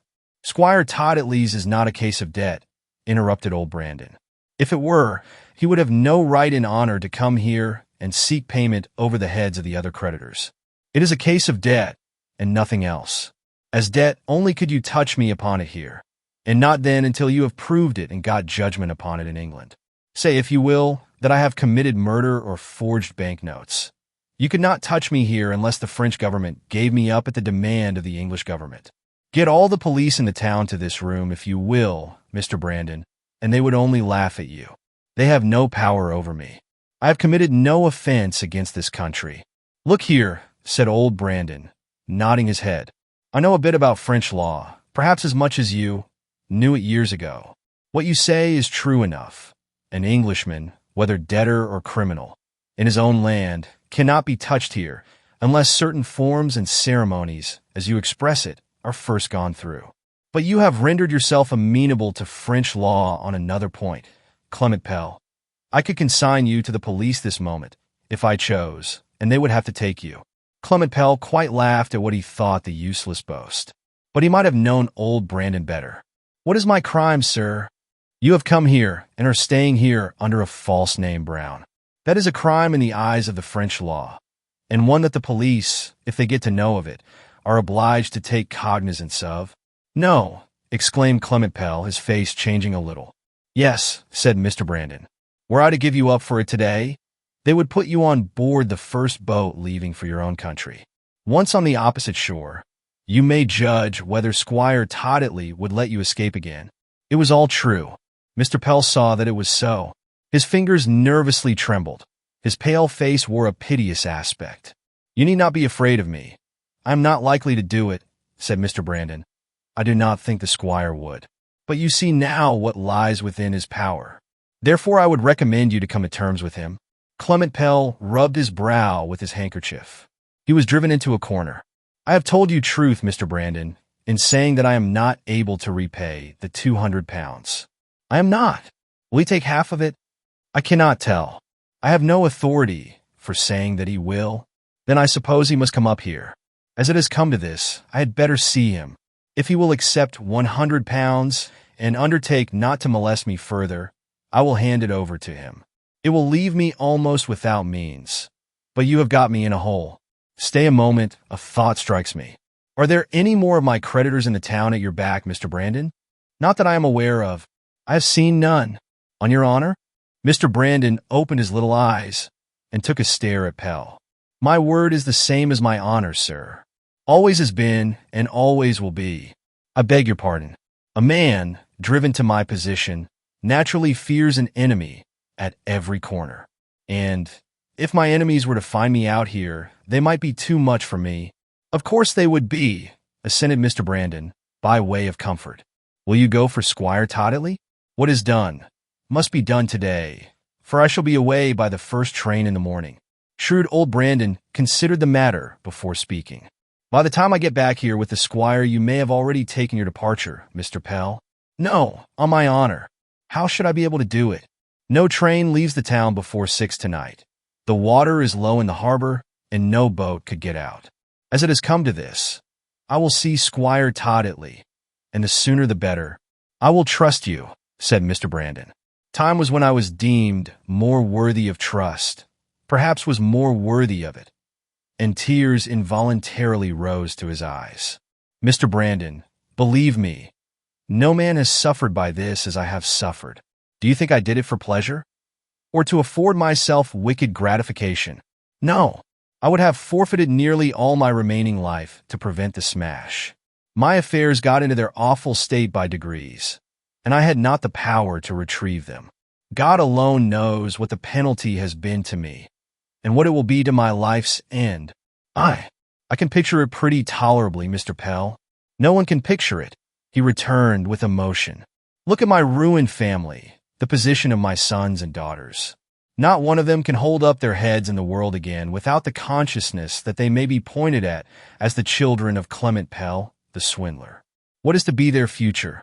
Speaker 1: Squire Todd-Hitley's is not a case of debt, interrupted old Brandon. If it were, he would have no right in honor to come here and seek payment over the heads of the other creditors. It is a case of debt, and nothing else. As debt, only could you touch me upon it here, and not then until you have proved it and got judgment upon it in England. Say, if you will, that I have committed murder or forged banknotes. You could not touch me here unless the French government gave me up at the demand of the English government. Get all the police in the town to this room, if you will, Mr. Brandon, and they would only laugh at you. They have no power over me. I have committed no offense against this country. Look here, said old Brandon, nodding his head. I know a bit about French law, perhaps as much as you knew it years ago. What you say is true enough. An Englishman, whether debtor or criminal, in his own land, cannot be touched here unless certain forms and ceremonies, as you express it, are first gone through. But you have rendered yourself amenable to French law on another point, Clement Pell. I could consign you to the police this moment, if I chose, and they would have to take you. Clement Pell quite laughed at what he thought the useless boast. But he might have known old Brandon better. What is my crime, sir? You have come here and are staying here under a false name, Brown. That is a crime in the eyes of the French law, and one that the police, if they get to know of it, are obliged to take cognizance of. No, exclaimed Clement Pell, his face changing a little. Yes, said Mr. Brandon. Were I to give you up for it today, they would put you on board the first boat leaving for your own country. Once on the opposite shore, you may judge whether Squire Todd-Hitley would let you escape again. It was all true. Mr. Pell saw that it was so. His fingers nervously trembled. His pale face wore a piteous aspect. You need not be afraid of me. I am not likely to do it, said Mr. Brandon. I do not think the squire would. But you see now what lies within his power. Therefore I would recommend you to come to terms with him. Clement Pell rubbed his brow with his handkerchief. He was driven into a corner. I have told you truth, Mr. Brandon, in saying that I am not able to repay the £200. I am not. Will he take half of it? I cannot tell. I have no authority for saying that he will. Then I suppose he must come up here. As it has come to this, I had better see him. If he will accept £100 and undertake not to molest me further, I will hand it over to him. It will leave me almost without means. But you have got me in a hole. Stay a moment, a thought strikes me. Are there any more of my creditors in the town at your back, Mr. Brandon? Not that I am aware of. I have seen none. On your honor? Mr. Brandon opened his little eyes and took a stare at Pell. My word is the same as my honor, sir. Always has been and always will be. I beg your pardon. A man, driven to my position, naturally fears an enemy at every corner. And if my enemies were to find me out here, they might be too much for me. Of course they would be, assented Mr. Brandon, by way of comfort. Will you go for Squire Todd-Hitley? What is done must be done today, for I shall be away by the first train in the morning. Shrewd old Brandon considered the matter before speaking. By the time I get back here with the squire, you may have already taken your departure, Mr. Pell. No, on my honor. How should I be able to do it? No train leaves the town before 6 tonight. The water is low in the harbor, and no boat could get out. As it has come to this, I will see Squire Todd-Hitley, and the sooner the better. I will trust you, said Mr. Brandon. Time was when I was deemed more worthy of trust, perhaps was more worthy of it, and tears involuntarily rose to his eyes. Mr. Brandon, believe me, no man has suffered by this as I have suffered. Do you think I did it for pleasure? Or to afford myself wicked gratification? No, I would have forfeited nearly all my remaining life to prevent the smash. My affairs got into their awful state by degrees, and I had not the power to retrieve them. God alone knows what the penalty has been to me, and what it will be to my life's end. I can picture it pretty tolerably, Mr. Pell. No one can picture it, he returned with emotion. Look at my ruined family, the position of my sons and daughters. Not one of them can hold up their heads in the world again without the consciousness that they may be pointed at as the children of Clement Pell, the swindler. What is to be their future?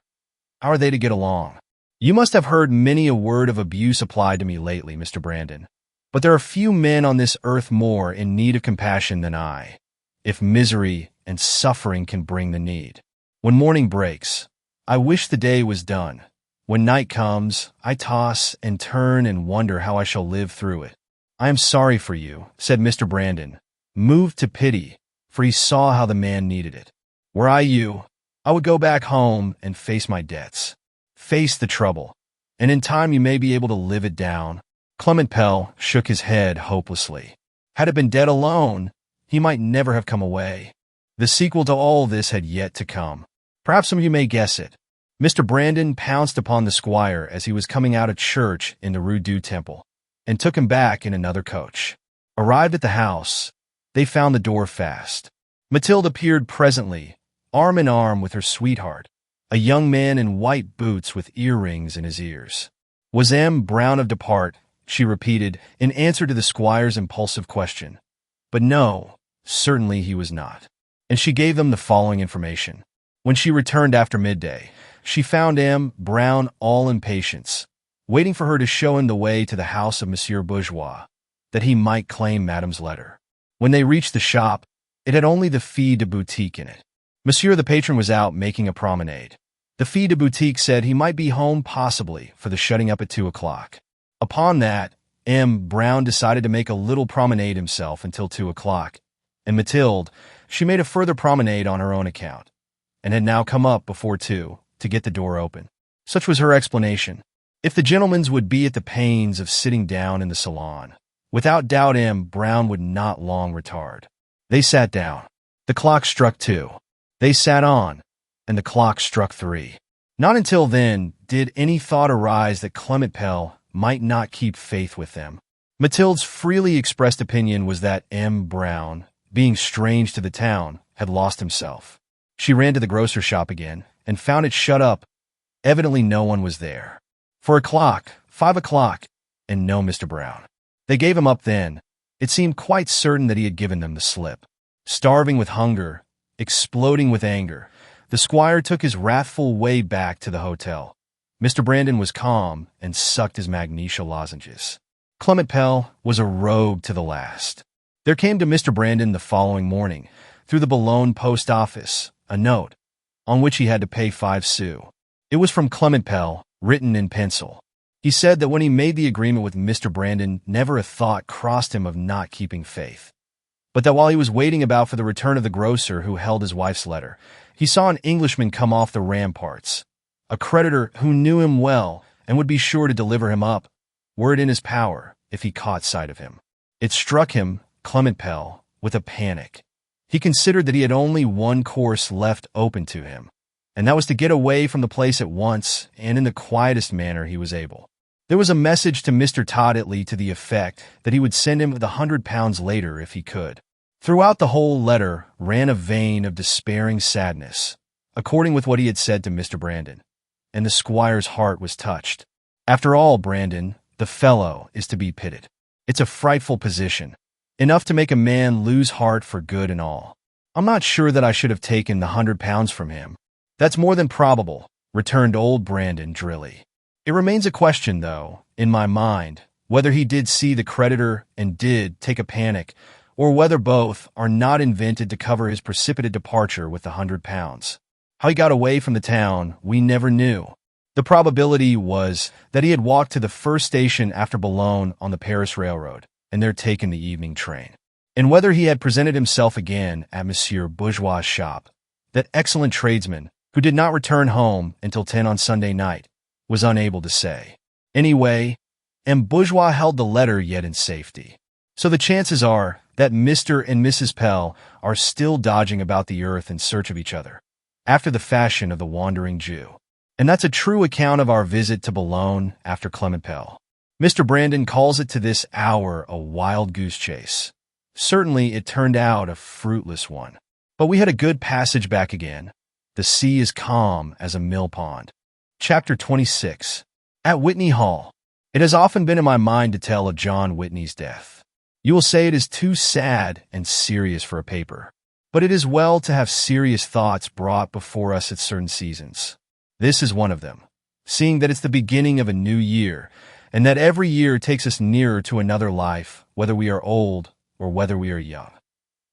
Speaker 1: How are they to get along? You must have heard many a word of abuse applied to me lately, Mr. Brandon. But there are few men on this earth more in need of compassion than I, if misery and suffering can bring the need. When morning breaks, I wish the day was done. When night comes, I toss and turn and wonder how I shall live through it. I am sorry for you, said Mr. Brandon, moved to pity, for he saw how the man needed it. Were I you, I would go back home and face my debts. Face the trouble, and in time you may be able to live it down. Clement Pell shook his head hopelessly. Had it been dead alone, he might never have come away. The sequel to all this had yet to come. Perhaps some of you may guess it. Mr. Brandon pounced upon the squire as he was coming out of church in the Rue du Temple, and took him back in another coach. Arrived at the house, they found the door fast. Mathilde appeared presently, arm in arm with her sweetheart, a young man in white boots with earrings in his ears. Was M. Brown of Depart? She repeated, in answer to the squire's impulsive question. But no, certainly he was not. And she gave them the following information. When she returned after midday, she found M. Brown all impatience, waiting for her to show him the way to the house of Monsieur Bourgeois, that he might claim Madame's letter. When they reached the shop, it had only the fille de boutique in it. Monsieur the patron was out making a promenade. The fille de boutique said he might be home possibly for the shutting up at 2 o'clock. Upon that, M. Brown decided to make a little promenade himself until 2 o'clock, and Mathilde, she made a further promenade on her own account, and had now come up before 2 to get the door open. Such was her explanation. If the gentlemen would be at the pains of sitting down in the salon, without doubt M. Brown would not long retard. They sat down. The clock struck 2. They sat on, and the clock struck 3. Not until then did any thought arise that Clement Pell might not keep faith with them. Mathilde's freely expressed opinion was that M. Brown, being strange to the town, had lost himself. She ran to the grocer's shop again, and found it shut up. Evidently no one was there. 4 o'clock, 5 o'clock, and no Mr. Brown. They gave him up then. It seemed quite certain that he had given them the slip. Starving with hunger, exploding with anger, the squire took his wrathful way back to the hotel. Mr. Brandon was calm and sucked his magnesia lozenges. Clement Pell was a rogue to the last. There came to Mr. Brandon the following morning, through the Boulogne post office, a note, on which he had to pay 5 sous. It was from Clement Pell, written in pencil. He said that when he made the agreement with Mr. Brandon, never a thought crossed him of not keeping faith. But that while he was waiting about for the return of the grocer who held his wife's letter, he saw an Englishman come off the ramparts, a creditor who knew him well and would be sure to deliver him up, were it in his power, if he caught sight of him. It struck him, Clement Pell, with a panic. He considered that he had only one course left open to him, and that was to get away from the place at once and in the quietest manner he was able. There was a message to Mr. Todd to the effect that he would send him £100 later if he could. Throughout the whole letter ran a vein of despairing sadness, according with what he had said to Mr. Brandon, and the squire's heart was touched. After all, Brandon, the fellow is to be pitied. It's a frightful position, enough to make a man lose heart for good and all. I'm not sure that I should have taken the £100 from him. That's more than probable, returned old Brandon drily. It remains a question, though, in my mind, whether he did see the creditor and did take a panic, or whether both are not invented to cover his precipitate departure with the £100. How he got away from the town, we never knew. The probability was that he had walked to the first station after Boulogne on the Paris Railroad, and there taken the evening train. And whether he had presented himself again at Monsieur Bourgeois' shop, that excellent tradesman, who did not return home until 10 on Sunday night, was unable to say. Anyway, M. Bourgeois held the letter yet in safety. So the chances are that Mr. and Mrs. Pell are still dodging about the earth in search of each other, after the fashion of the wandering Jew. And that's a true account of our visit to Boulogne after Clement Pell. Mr. Brandon calls it to this hour a wild goose chase. Certainly it turned out a fruitless one. But we had a good passage back again. The sea is calm as a mill pond. Chapter 26. At Whitney Hall. It has often been in my mind to tell of John Whitney's death. You will say it is too sad and serious for a paper. But it is well to have serious thoughts brought before us at certain seasons. This is one of them, seeing that it's the beginning of a new year, and that every year takes us nearer to another life, whether we are old or whether we are young.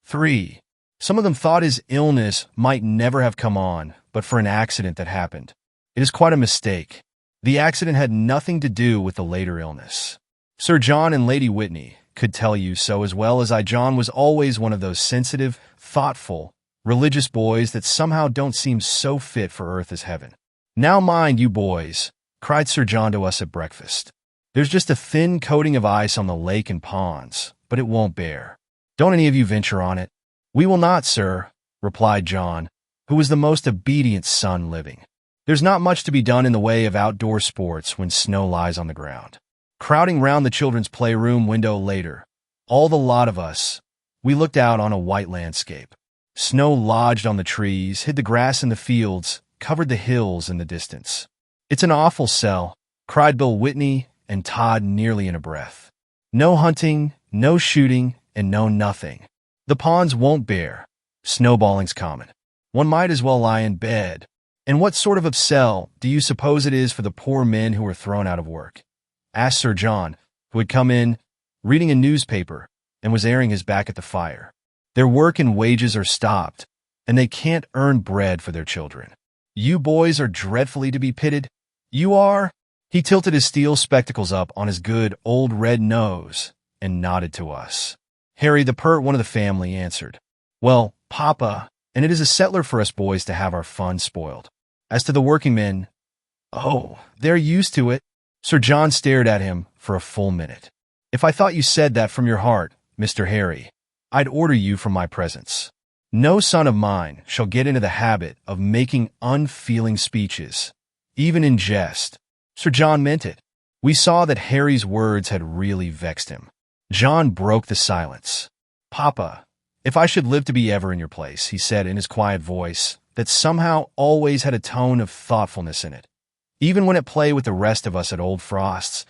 Speaker 1: 3. Some of them thought his illness might never have come on, but for an accident that happened. It is quite a mistake. The accident had nothing to do with the later illness. Sir John and Lady Whitney could tell you so as well as I. John was always one of those sensitive, thoughtful, religious boys that somehow don't seem so fit for earth as heaven. Now mind you, boys, cried Sir John to us at breakfast. There's just a thin coating of ice on the lake and ponds, but it won't bear. Don't any of you venture on it? We will not, sir, replied John, who was the most obedient son living. There's not much to be done in the way of outdoor sports when snow lies on the ground. Crowding round the children's playroom window later, all the lot of us, we looked out on a white landscape. Snow lodged on the trees, hid the grass in the fields, covered the hills in the distance. It's an awful sell, cried Bill Whitney and Todd nearly in a breath. No hunting, no shooting, and no nothing. The ponds won't bear. Snowballing's common. One might as well lie in bed. And what sort of a sell do you suppose it is for the poor men who are thrown out of work? Asked Sir John, who had come in, reading a newspaper, and was airing his back at the fire. Their work and wages are stopped, and they can't earn bread for their children. You boys are dreadfully to be pitied. You are? He tilted his steel spectacles up on his good old red nose and nodded to us. Harry, the pert one of the family, answered, Well, Papa, and it is a settler for us boys to have our fun spoiled. As to the working men, oh, they're used to it. Sir John stared at him for a full minute. If I thought you said that from your heart, Mr. Harry, I'd order you from my presence. No son of mine shall get into the habit of making unfeeling speeches, even in jest. Sir John meant it. We saw that Harry's words had really vexed him. John broke the silence. Papa, if I should live to be ever in your place, he said in his quiet voice that somehow always had a tone of thoughtfulness in it. Even when at play with the rest of us at Old Frost's,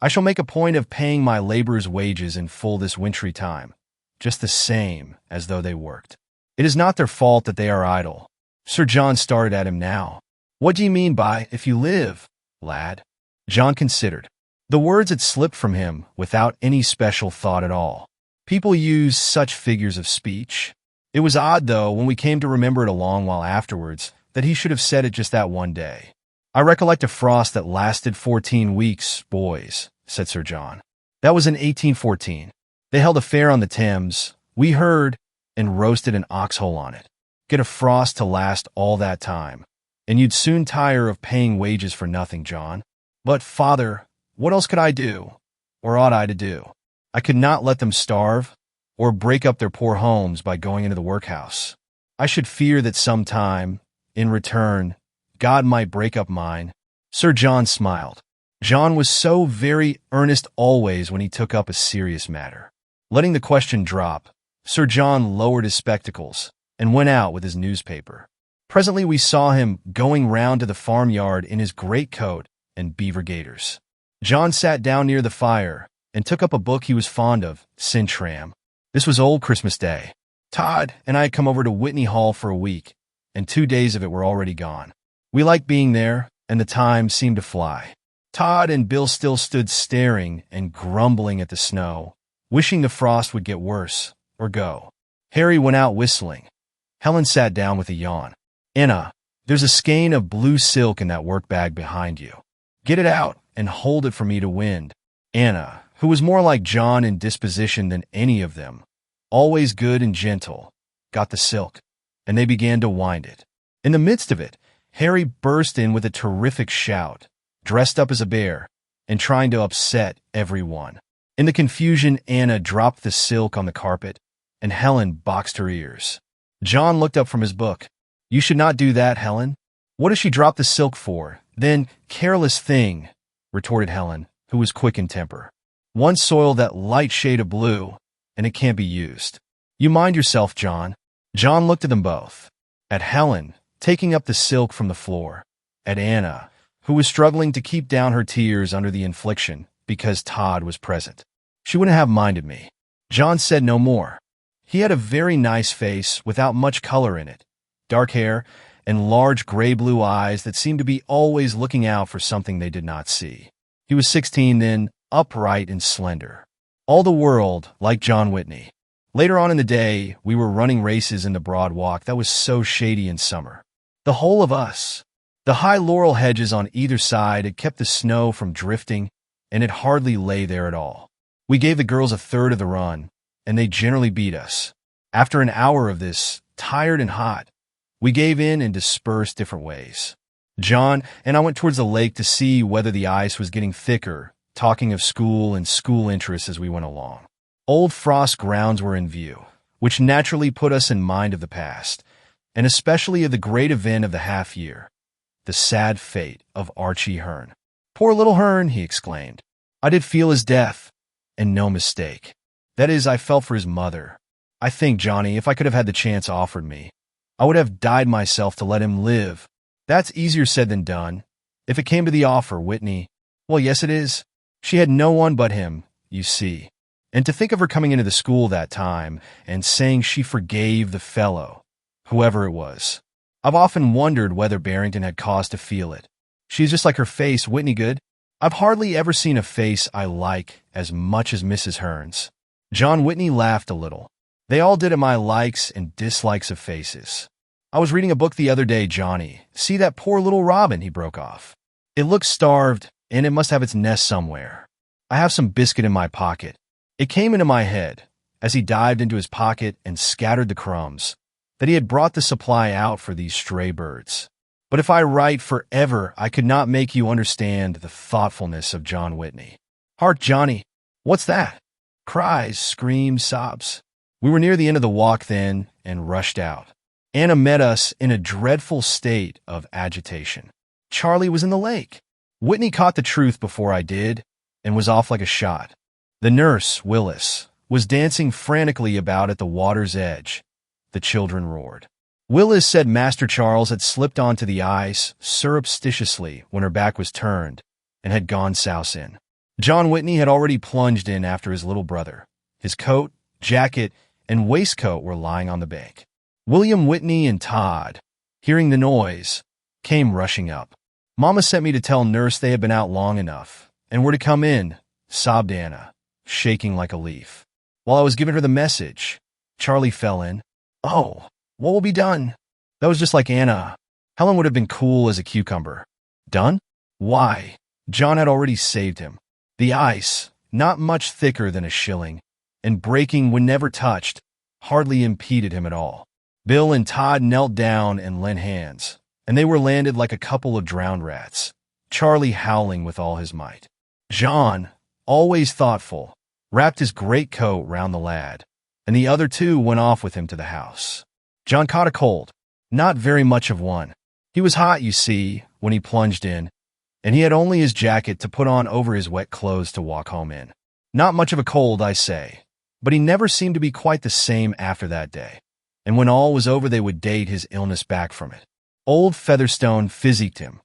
Speaker 1: I shall make a point of paying my laborers' wages in full this wintry time, just the same as though they worked. It is not their fault that they are idle. Sir John started at him now. What do you mean by, if you live, lad? John considered. The words had slipped from him without any special thought at all. People use such figures of speech. It was odd, though, when we came to remember it a long while afterwards, that he should have said it just that one day. I recollect a frost that lasted 14 weeks, boys, said Sir John. That was in 1814. They held a fair on the Thames. We heard and roasted an oxhole on it. Get a frost to last all that time, and you'd soon tire of paying wages for nothing, John. But, Father, what else could I do, or ought I to do? I could not let them starve, or break up their poor homes by going into the workhouse. I should fear that sometime, in return, God might break up mine. Sir John smiled. John was so very earnest always when he took up a serious matter. Letting the question drop, Sir John lowered his spectacles and went out with his newspaper. Presently we saw him going round to the farmyard in his greatcoat and beaver gaiters. John sat down near the fire and took up a book he was fond of, Sintram. This was old Christmas Day. Todd and I had come over to Whitney Hall for a week, and 2 days of it were already gone. We liked being there, and the time seemed to fly. Todd and Bill still stood staring and grumbling at the snow, wishing the frost would get worse or go. Harry went out whistling. Helen sat down with a yawn. Anna, there's a skein of blue silk in that work bag behind you. Get it out and hold it for me to wind. Anna, who was more like John in disposition than any of them, always good and gentle, got the silk, and they began to wind it. In the midst of it, Harry burst in with a terrific shout, dressed up as a bear, and trying to upset everyone. In the confusion, Anna dropped the silk on the carpet, and Helen boxed her ears. John looked up from his book. You should not do that, Helen. What does she drop the silk for? Then, careless thing, retorted Helen, who was quick in temper. "Once soil that light shade of blue, and it can't be used. You mind yourself, John." John looked at them both. At Helen, taking up the silk from the floor. At Anna, who was struggling to keep down her tears under the infliction because Todd was present. "She wouldn't have minded me." John said no more. He had a very nice face without much color in it, dark hair, and large gray-blue eyes that seemed to be always looking out for something they did not see. He was 16 then, upright and slender. All the world like John Whitney. Later on in the day, we were running races in the broad walk that was so shady in summer. The whole of us. The high laurel hedges on either side had kept the snow from drifting, and it hardly lay there at all. We gave the girls a third of the run, and they generally beat us. After an hour of this, tired and hot, we gave in and dispersed different ways. John and I went towards the lake to see whether the ice was getting thicker, talking of school and school interests as we went along. Old frost grounds were in view, which naturally put us in mind of the past, and especially of the great event of the half-year, the sad fate of Archie Hearn. "Poor little Hearn," he exclaimed. "I did feel his death, and no mistake. That is, I felt for his mother. I think, Johnny, if I could have had the chance offered me, I would have died myself to let him live." "That's easier said than done. If it came to the offer, Whitney." "Well, yes, it is. She had no one but him, you see. And to think of her coming into the school that time and saying she forgave the fellow, whoever it was. I've often wondered whether Barrington had cause to feel it. She's just like her face, Whitney good. I've hardly ever seen a face I like as much as Mrs. Hearn's." John Whitney laughed a little. They all did at my likes and dislikes of faces. "I was reading a book the other day, Johnny. See that poor little robin," he broke off. "It looks starved, and it must have its nest somewhere. I have some biscuit in my pocket." It came into my head, as he dived into his pocket and scattered the crumbs, that he had brought the supply out for these stray birds. But if I write forever, I could not make you understand the thoughtfulness of John Whitney. "Hark, Johnny. What's that?" Cries, screams, sobs. We were near the end of the walk then, and rushed out. Anna met us in a dreadful state of agitation. Charlie was in the lake. Whitney caught the truth before I did, and was off like a shot. The nurse, Willis, was dancing frantically about at the water's edge. The children roared. Willis said Master Charles had slipped onto the ice surreptitiously when her back was turned, and had gone souse in. John Whitney had already plunged in after his little brother. His coat, jacket, and waistcoat were lying on the bank. William Whitney and Todd, hearing the noise, came rushing up. "Mama sent me to tell Nurse they had been out long enough, and were to come in," sobbed Anna, shaking like a leaf. While I was giving her the message, Charlie fell in. "Oh, what will be done?" That was just like Anna. Helen would have been cool as a cucumber. Done? Why? John had already saved him. The ice, not much thicker than a shilling, and breaking when never touched, hardly impeded him at all. Bill and Todd knelt down and lent hands, and they were landed like a couple of drowned rats, Charlie howling with all his might. John, always thoughtful, wrapped his great coat round the lad, and the other two went off with him to the house. John caught a cold, not very much of one. He was hot, you see, when he plunged in, and he had only his jacket to put on over his wet clothes to walk home in. Not much of a cold, I say, but he never seemed to be quite the same after that day, and when all was over they would date his illness back from it. Old Featherstone physicked him,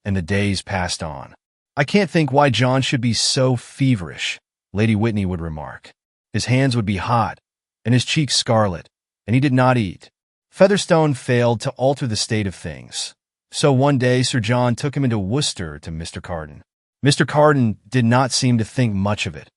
Speaker 1: and the days passed on. "I can't think why John should be so feverish," Lady Whitney would remark. His hands would be hot, and his cheeks scarlet, and he did not eat. Featherstone failed to alter the state of things. So one day Sir John took him into Worcester to Mr. Carden. Mr. Carden did not seem to think much of it,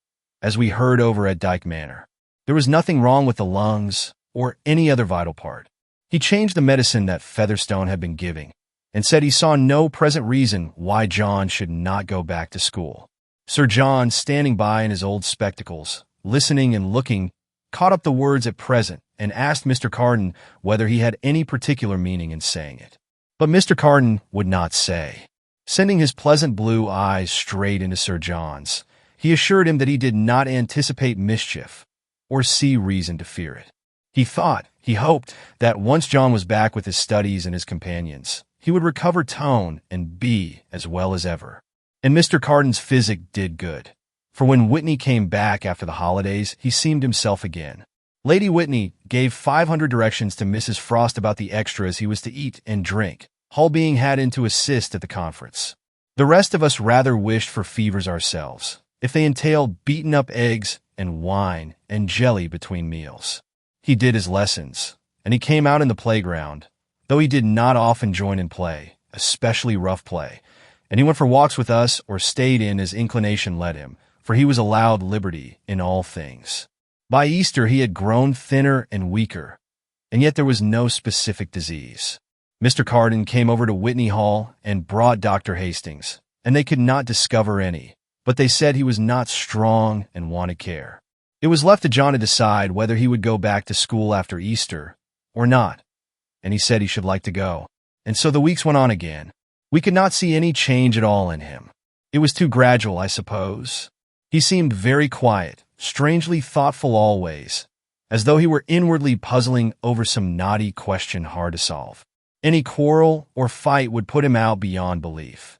Speaker 1: as we heard over at Dyke Manor. There was nothing wrong with the lungs or any other vital part. He changed the medicine that Featherstone had been giving, and said he saw no present reason why John should not go back to school. Sir John, standing by in his old spectacles, listening and looking, caught up the words at present and asked Mr. Carden whether he had any particular meaning in saying it. But Mr. Carden would not say. Sending his pleasant blue eyes straight into Sir John's, he assured him that he did not anticipate mischief or see reason to fear it. He hoped that once John was back with his studies and his companions, he would recover tone and be as well as ever. And Mr. Carden's physic did good. For when Whitney came back after the holidays, he seemed himself again. Lady Whitney gave 500 directions to Mrs. Frost about the extras he was to eat and drink, all being had in to assist at the conference. The rest of us rather wished for fevers ourselves, if they entailed beaten-up eggs and wine and jelly between meals. He did his lessons, and he came out in the playground, though he did not often join in play, especially rough play, and he went for walks with us or stayed in as inclination led him, for he was allowed liberty in all things. By Easter he had grown thinner and weaker, and yet there was no specific disease. Mr. Carden came over to Whitney Hall and brought Dr. Hastings, and they could not discover any, but they said he was not strong and wanted care. It was left to John to decide whether he would go back to school after Easter or not, and he said he should like to go. And so the weeks went on again. We could not see any change at all in him. It was too gradual, I suppose. He seemed very quiet, strangely thoughtful always, as though he were inwardly puzzling over some knotty question hard to solve. Any quarrel or fight would put him out beyond belief.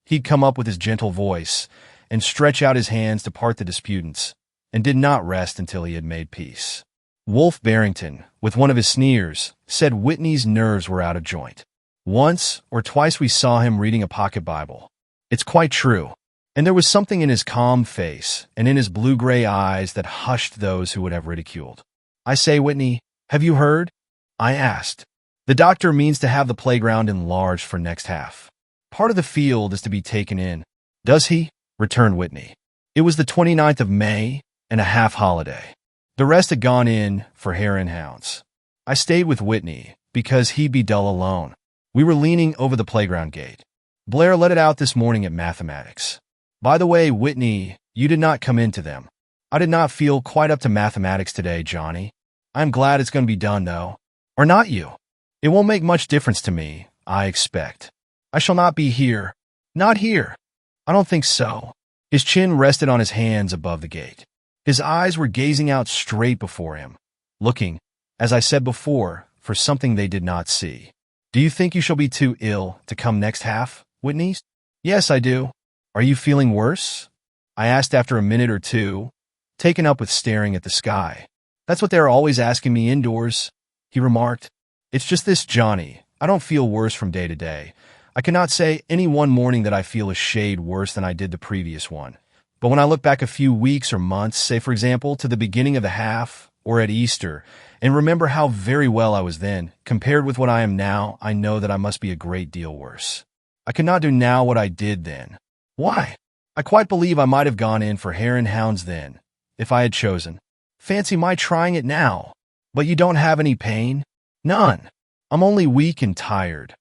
Speaker 1: He'd come up with his gentle voice and stretch out his hands to part the disputants, and did not rest until he had made peace. Wolfe Barrington, with one of his sneers, said Whitney's nerves were out of joint. Once or twice we saw him reading a pocket Bible. It's quite true. And there was something in his calm face and in his blue-gray eyes that hushed those who would have ridiculed. I say, Whitney, have you heard? I asked. The doctor means to have the playground enlarged for next half. Part of the field is to be taken in. Does he? Returned Whitney. It was the 29th of May and a half holiday. The rest had gone in for hare and hounds. I stayed with Whitney because he'd be dull alone. We were leaning over the playground gate. Blair let it out this morning at mathematics. By the way, Whitney, you did not come into them. I did not feel quite up to mathematics today, Johnny. I'm glad it's going to be done, though. Or not you. It won't make much difference to me, I expect. I shall not be here. Not here. I don't think so. His chin rested on his hands above the gate. His eyes were gazing out straight before him, looking, as I said before, for something they did not see. Do you think you shall be too ill to come next half, Whitney? Yes, I do. Are you feeling worse? I asked after a minute or two, taken up with staring at the sky. That's what they're always asking me indoors, he remarked. It's just this, Johnny. I don't feel worse from day to day. I cannot say any one morning that I feel a shade worse than I did the previous one. But when I look back a few weeks or months, say for example, to the beginning of the half or at Easter, and remember how very well I was then, compared with what I am now, I know that I must be a great deal worse. I cannot do now what I did then. Why? I quite believe I might have gone in for hare and hounds then, if I had chosen. Fancy my trying it now. But you don't have any pain? None. I'm only weak and tired,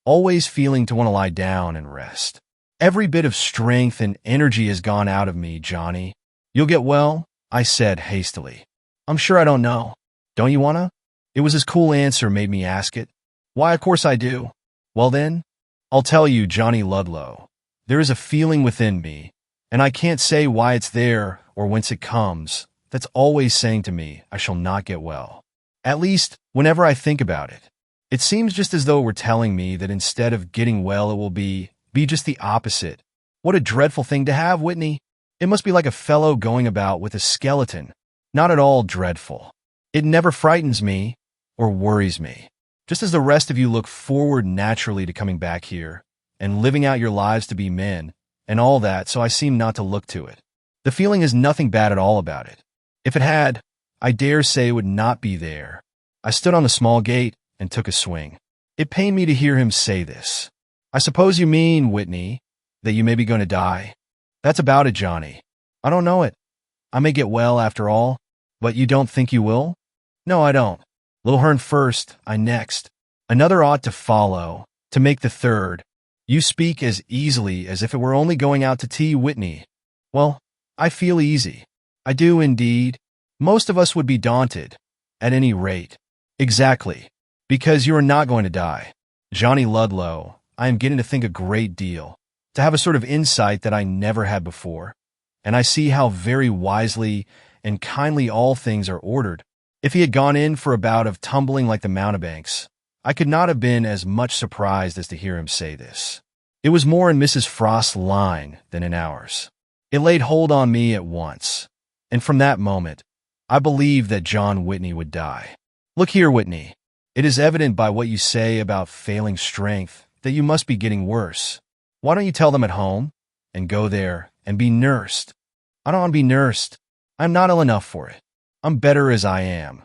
Speaker 1: always feeling to want to lie down and rest. Every bit of strength and energy has gone out of me, Johnny. You'll get well? I said hastily. I'm sure I don't know. Don't you wanna? It was his cool answer made me ask it. Why, of course I do. Well then, I'll tell you, Johnny Ludlow. There is a feeling within me, and I can't say why it's there or whence it comes, that's always saying to me I shall not get well. At least, whenever I think about it. It seems just as though it were telling me that instead of getting well it will be just the opposite. What a dreadful thing to have, Whitney. It must be like a fellow going about with a skeleton. Not at all dreadful. It never frightens me or worries me. Just as the rest of you look forward naturally to coming back here and living out your lives to be men and all that, so I seem not to look to it. The feeling is nothing bad at all about it. If it had, I dare say it would not be there. I stood on the small gate and took a swing. It pained me to hear him say this. I suppose you mean, Whitney, that you may be going to die? That's about it, Johnny. I don't know it. I may get well after all, but you don't think you will? No, I don't. Little Hearn first, I next. Another ought to follow, to make the third. You speak as easily as if it were only going out to tea, Whitney. Well, I feel easy. I do indeed. Most of us would be daunted, at any rate. Exactly. Because you are not going to die. Johnny Ludlow, I am getting to think a great deal, to have a sort of insight that I never had before, and I see how very wisely and kindly all things are ordered. If he had gone in for a bout of tumbling like the mountebanks, I could not have been as much surprised as to hear him say this. It was more in Mrs. Frost's line than in ours. It laid hold on me at once, and from that moment, I believed that John Whitney would die. Look here, Whitney. It is evident by what you say about failing strength that you must be getting worse. Why don't you tell them at home and go there and be nursed? I don't want to be nursed. I'm not ill enough for it. I'm better as I am,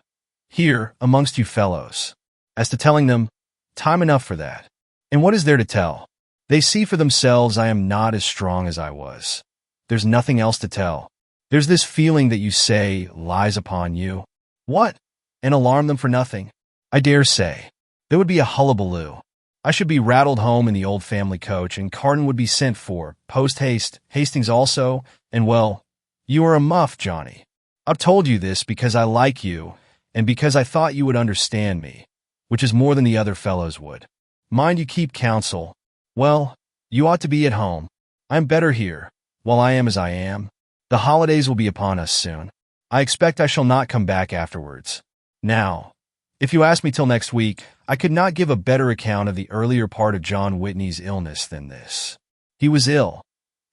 Speaker 1: here amongst you fellows. As to telling them, time enough for that. And what is there to tell? They see for themselves I am not as strong as I was. There's nothing else to tell. There's this feeling that you say lies upon you. What? And alarm them for nothing? I dare say. There would be a hullabaloo. I should be rattled home in the old family coach, and Carden would be sent for, post-haste, Hastings also, and well, you are a muff, Johnny. I've told you this because I like you, and because I thought you would understand me, which is more than the other fellows would. Mind you keep counsel. Well, you ought to be at home. I'm better here, while I am as I am. The holidays will be upon us soon. I expect I shall not come back afterwards. Now, if you ask me till next week, I could not give a better account of the earlier part of John Whitney's illness than this. He was ill,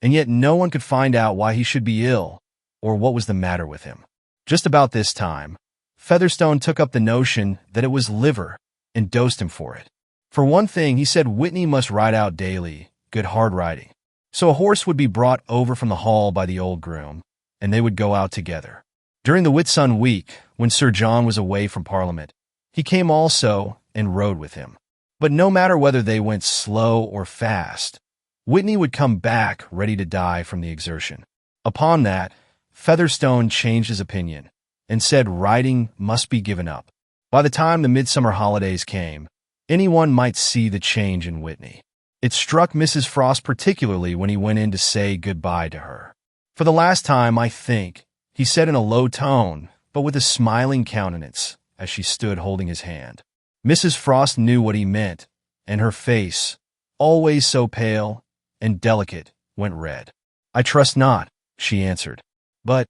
Speaker 1: and yet no one could find out why he should be ill, or what was the matter with him. Just about this time, Featherstone took up the notion that it was liver, and dosed him for it. For one thing, he said Whitney must ride out daily, good hard riding. So a horse would be brought over from the hall by the old groom, and they would go out together. During the Whitsun week, when Sir John was away from Parliament, he came also and rode with him. But no matter whether they went slow or fast, Whitney would come back ready to die from the exertion. Upon that, Featherstone changed his opinion and said riding must be given up. By the time the midsummer holidays came, anyone might see the change in Whitney. It struck Mrs. Frost particularly when he went in to say goodbye to her. For the last time, I think, he said in a low tone, but with a smiling countenance, as she stood holding his hand. Mrs. Frost knew what he meant, and her face, always so pale and delicate, went red. I trust not, she answered. But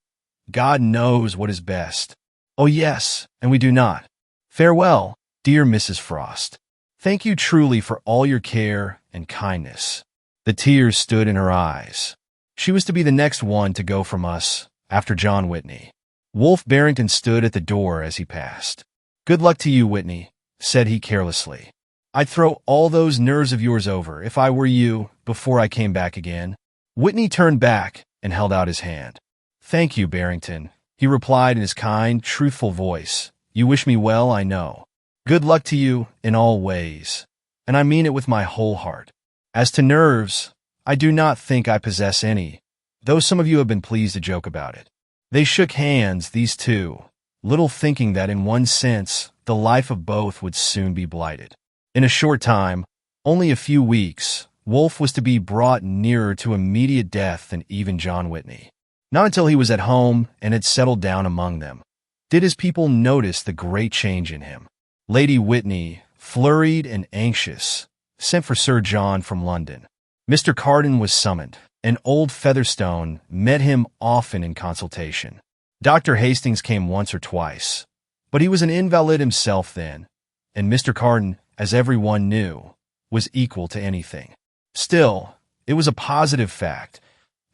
Speaker 1: God knows what is best. Oh yes, and we do not. Farewell, dear Mrs. Frost. Thank you truly for all your care and kindness. The tears stood in her eyes. She was to be the next one to go from us, after John Whitney. Wolfe Barrington stood at the door as he passed. Good luck to you, Whitney, said he carelessly. I'd throw all those nerves of yours over, if I were you, before I came back again. Whitney turned back and held out his hand. Thank you, Barrington, he replied in his kind, truthful voice. You wish me well, I know. Good luck to you in all ways, and I mean it with my whole heart. As to nerves, I do not think I possess any, though some of you have been pleased to joke about it. They shook hands, these two, little thinking that in one sense the life of both would soon be blighted. In a short time, only a few weeks, Wolfe was to be brought nearer to immediate death than even John Whitney. Not until he was at home and had settled down among them did his people notice the great change in him. Lady Whitney, flurried and anxious, sent for Sir John from London. Mr. Carden was summoned, and old Featherstone met him often in consultation. Dr. Hastings came once or twice, but he was an invalid himself then, and Mr. Carden, as everyone knew, was equal to anything. Still, it was a positive fact.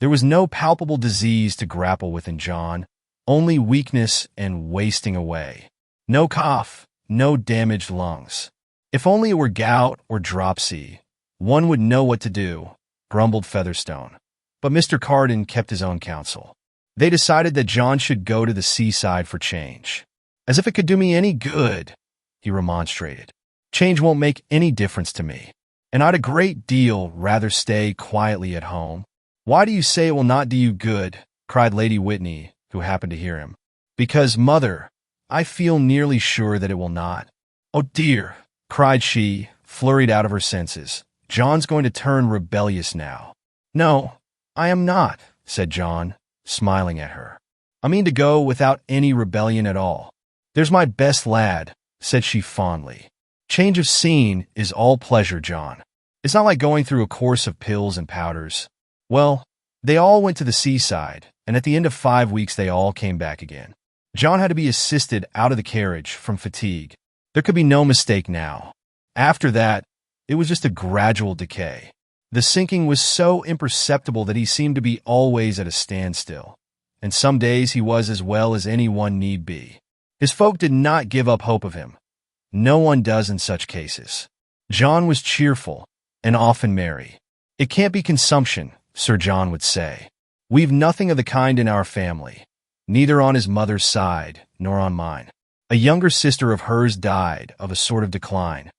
Speaker 1: There was no palpable disease to grapple with in John, only weakness and wasting away. No cough, no damaged lungs. If only it were gout or dropsy, one would know what to do, grumbled Featherstone. But Mr. Carden kept his own counsel. They decided that John should go to the seaside for change. As if it could do me any good, he remonstrated. Change won't make any difference to me, and I'd a great deal rather stay quietly at home. Why do you say it will not do you good? Cried Lady Whitney, who happened to hear him. Because, mother, I feel nearly sure that it will not. Oh dear, cried she, flurried out of her senses. John's going to turn rebellious now. No, I am not, said John, smiling at her. I mean to go without any rebellion at all. There's my best lad, said she fondly. Change of scene is all pleasure, John. It's not like going through a course of pills and powders. Well, they all went to the seaside, and at the end of 5 weeks they all came back again. John had to be assisted out of the carriage from fatigue. There could be no mistake now. After that, it was just a gradual decay. The sinking was so imperceptible that he seemed to be always at a standstill, and some days he was as well as anyone need be. His folk did not give up hope of him. No one does in such cases. John was cheerful and often merry. "It can't be consumption," Sir John would say. "We've nothing of the kind in our family, neither on his mother's side nor on mine. A younger sister of hers died of a sort of decline.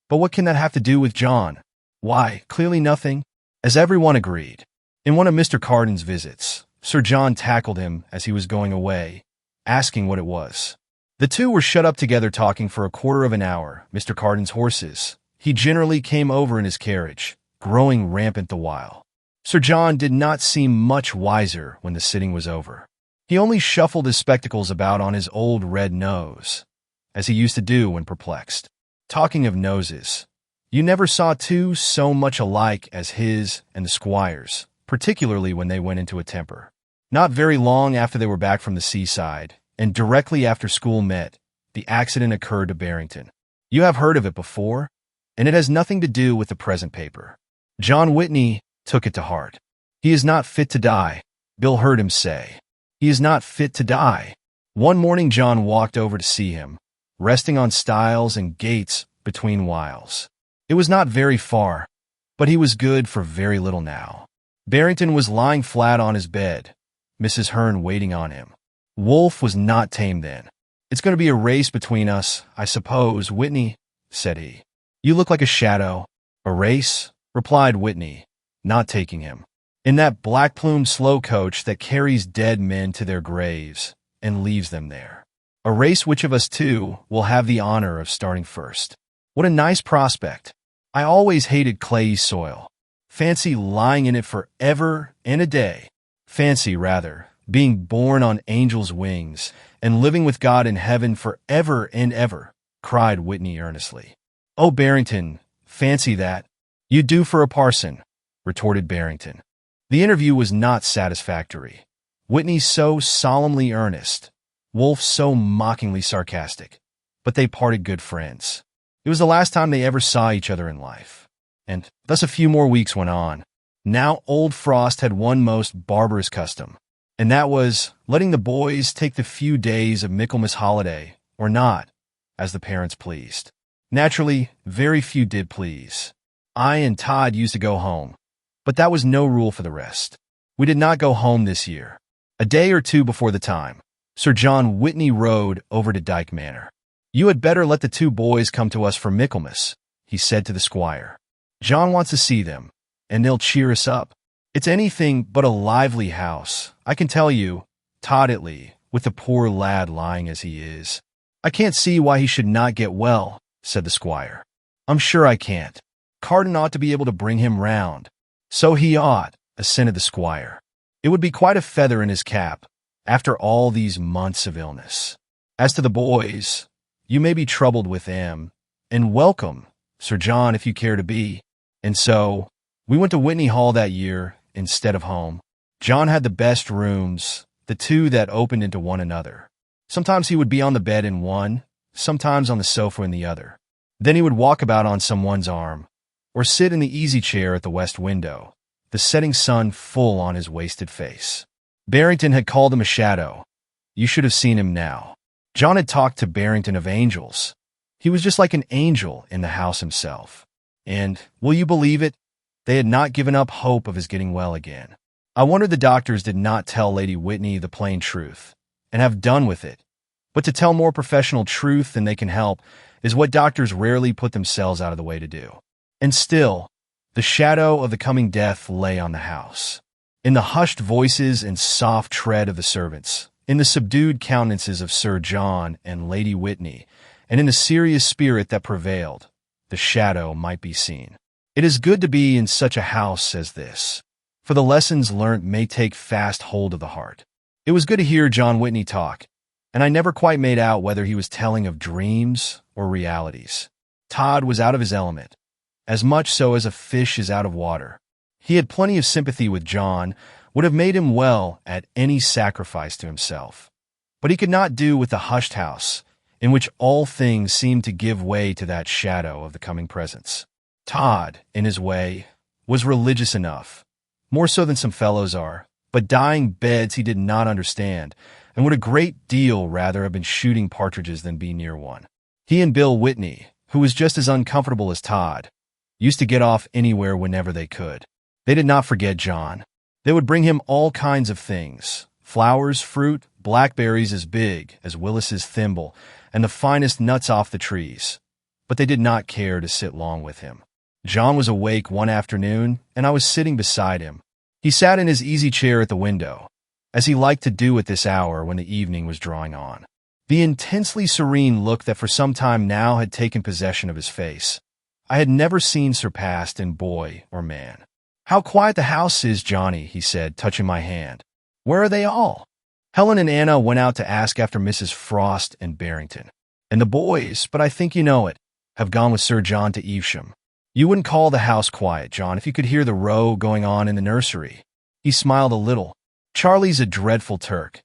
Speaker 1: But what can that have to do with John? Why, clearly nothing," as everyone agreed. In one of Mr. Carden's visits, Sir John tackled him as he was going away, asking what it was. The two were shut up together talking for a quarter of an hour. Mr. Carden's horses. He generally came over in his carriage, growing rampant the while. Sir John did not seem much wiser when the sitting was over. He only shuffled his spectacles about on his old red nose, as he used to do when perplexed. Talking of noses, you never saw two so much alike as his and the squire's, particularly when they went into a temper. Not very long after they were back from the seaside, and directly after school met, the accident occurred to Barrington. You have heard of it before, and it has nothing to do with the present paper. John Whitney took it to heart. "He is not fit to die," Bill heard him say. "He is not fit to die." One morning John walked over to see him, resting on stiles and gates between whiles. It was not very far, but he was good for very little now. Barrington was lying flat on his bed, Mrs. Hearn waiting on him. Wolf was not tame then. "It's going to be a race between us, I suppose, Whitney," said he. "You look like a shadow." "A race?" replied Whitney, not taking him. "In that black-plumed slow coach that carries dead men to their graves and leaves them there. A race which of us two will have the honor of starting first. What a nice prospect. I always hated clayey soil. Fancy lying in it for ever and a day. Fancy, rather, being born on angels' wings and living with God in heaven for ever and ever," cried Whitney earnestly. "Oh, Barrington, fancy that. You do for a parson," retorted Barrington. The interview was not satisfactory. Whitney so solemnly earnest, Wolf so mockingly sarcastic, but they parted good friends. It was the last time they ever saw each other in life. And thus a few more weeks went on. Now old Frost had one most barbarous custom, and that was letting the boys take the few days of Michaelmas holiday, or not, as the parents pleased. Naturally, very few did please. I and Todd used to go home, but that was no rule for the rest. We did not go home this year. A day or two before the time, Sir John Whitney rode over to Dyke Manor. "You had better let the two boys come to us for Michaelmas," he said to the squire. "John wants to see them, and they'll cheer us up. It's anything but a lively house, I can tell you, Toddetly, with the poor lad lying as he is." "I can't see why he should not get well," said the squire. "I'm sure I can't. Carden ought to be able to bring him round." "So he ought," assented the squire. "It would be quite a feather in his cap, after all these months of illness. As to the boys, you may be troubled with them, and welcome, Sir John, if you care to be." And so, we went to Whitney Hall that year instead of home. John had the best rooms, the two that opened into one another. Sometimes he would be on the bed in one, sometimes on the sofa in the other. Then he would walk about on someone's arm, or sit in the easy chair at the west window, the setting sun full on his wasted face. Barrington had called him a shadow. You should have seen him now. John had talked to Barrington of angels. He was just like an angel in the house himself. And, will you believe it, they had not given up hope of his getting well again. I wonder the doctors did not tell Lady Whitney the plain truth, and have done with it. But to tell more professional truth than they can help is what doctors rarely put themselves out of the way to do. And still, the shadow of the coming death lay on the house. In the hushed voices and soft tread of the servants, in the subdued countenances of Sir John and Lady Whitney, and in the serious spirit that prevailed, the shadow might be seen. It is good to be in such a house as this, for the lessons learnt may take fast hold of the heart. It was good to hear John Whitney talk, and I never quite made out whether he was telling of dreams or realities. Todd was out of his element, as much so as a fish is out of water. He had plenty of sympathy with John, would have made him well at any sacrifice to himself. But he could not do with the hushed house, in which all things seemed to give way to that shadow of the coming presence. Todd, in his way, was religious enough, more so than some fellows are, but dyeing beds he did not understand, and would a great deal rather have been shooting partridges than be near one. He and Bill Whitney, who was just as uncomfortable as Todd, used to get off anywhere whenever they could. They did not forget John. They would bring him all kinds of things: flowers, fruit, blackberries as big as Willis's thimble, and the finest nuts off the trees. But they did not care to sit long with him. John was awake one afternoon, and I was sitting beside him. He sat in his easy chair at the window, as he liked to do at this hour when the evening was drawing on. The intensely serene look that for some time now had taken possession of his face, I had never seen surpassed in boy or man. "How quiet the house is, Johnny," he said, touching my hand. "Where are they all?" "Helen and Anna went out to ask after Mrs. Frost and Barrington. And the boys, but I think you know it, have gone with Sir John to Evesham. You wouldn't call the house quiet, John, if you could hear the row going on in the nursery." He smiled a little. "Charlie's a dreadful Turk.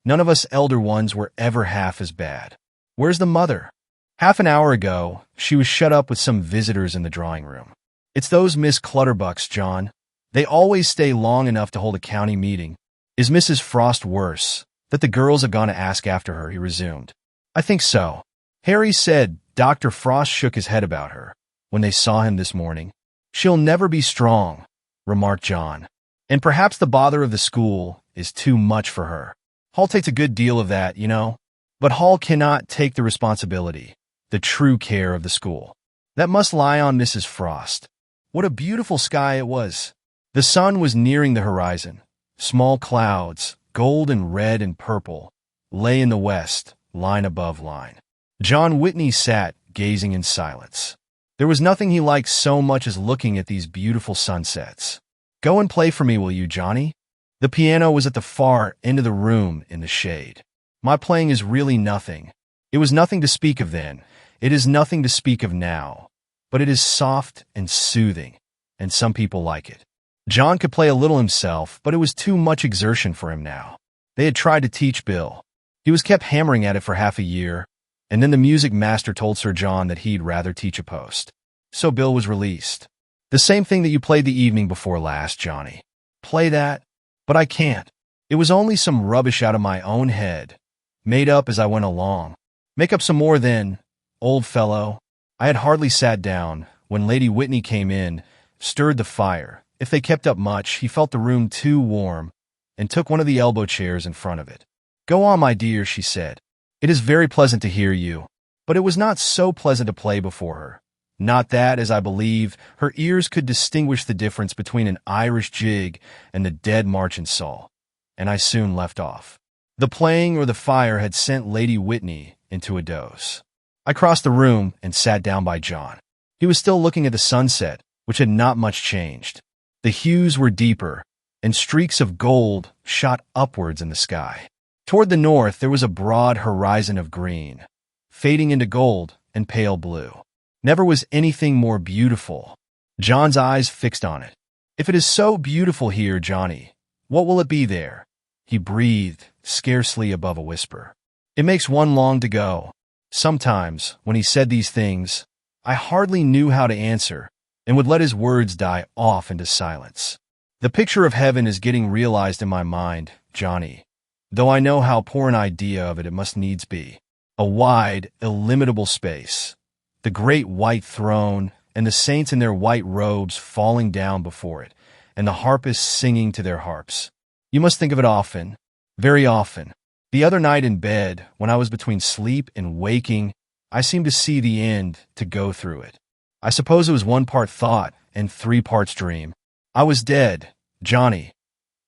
Speaker 1: None of us elder ones were ever half as bad. Where's the mother?" "Half an hour ago, she was shut up with some visitors in the drawing room." "It's those Miss Clutterbucks, John. They always stay long enough to hold a county meeting." "Is Mrs. Frost worse? That the girls have gone to ask after her," he resumed. "I think so. Harry said Dr. Frost shook his head about her when they saw him this morning." "She'll never be strong," remarked John. "And perhaps the bother of the school is too much for her. Hall takes a good deal of that, you know. But Hall cannot take the responsibility, the true care of the school. That must lie on Mrs. Frost." What a beautiful sky it was. The sun was nearing the horizon. Small clouds, gold and red and purple, lay in the west, line above line. John Whitney sat, gazing in silence. There was nothing he liked so much as looking at these beautiful sunsets. "Go and play for me, will you, Johnny?" The piano was at the far end of the room in the shade. "My playing is really nothing. It was nothing to speak of then. It is nothing to speak of now. But it is soft and soothing, and some people like it." John could play a little himself, but it was too much exertion for him now. They had tried to teach Bill. He was kept hammering at it for half a year, and then the music master told Sir John that he'd rather teach a post. So Bill was released. "The same thing that you played the evening before last, Johnny." "Play that? But I can't. It was only some rubbish out of my own head, made up as I went along." "Make up some more then, old fellow." I had hardly sat down when Lady Whitney came in, stirred the fire. If they kept up much, he felt the room too warm, and took one of the elbow chairs in front of it. "Go on, my dear," she said. "It is very pleasant to hear you." But it was not so pleasant to play before her. Not that, as I believe, her ears could distinguish the difference between an Irish jig and the Dead March in Saul, and I soon left off. The playing or the fire had sent Lady Whitney into a doze. I crossed the room and sat down by John. He was still looking at the sunset, which had not much changed. The hues were deeper, and streaks of gold shot upwards in the sky. Toward the north there was a broad horizon of green, fading into gold and pale blue. Never was anything more beautiful. John's eyes fixed on it. "If it is so beautiful here, Johnny, what will it be there?" He breathed, scarcely above a whisper. "It makes one long to go." Sometimes, when he said these things, I hardly knew how to answer, and would let his words die off into silence. "The picture of heaven is getting realized in my mind, Johnny, though I know how poor an idea of it must needs be. A wide, illimitable space, the great white throne, and the saints in their white robes falling down before it, and the harpists singing to their harps. You must think of it often, very often. The other night in bed, when I was between sleep and waking, I seemed to see the end, to go through it. I suppose it was 1 part thought and 3 parts dream. I was dead, Johnny.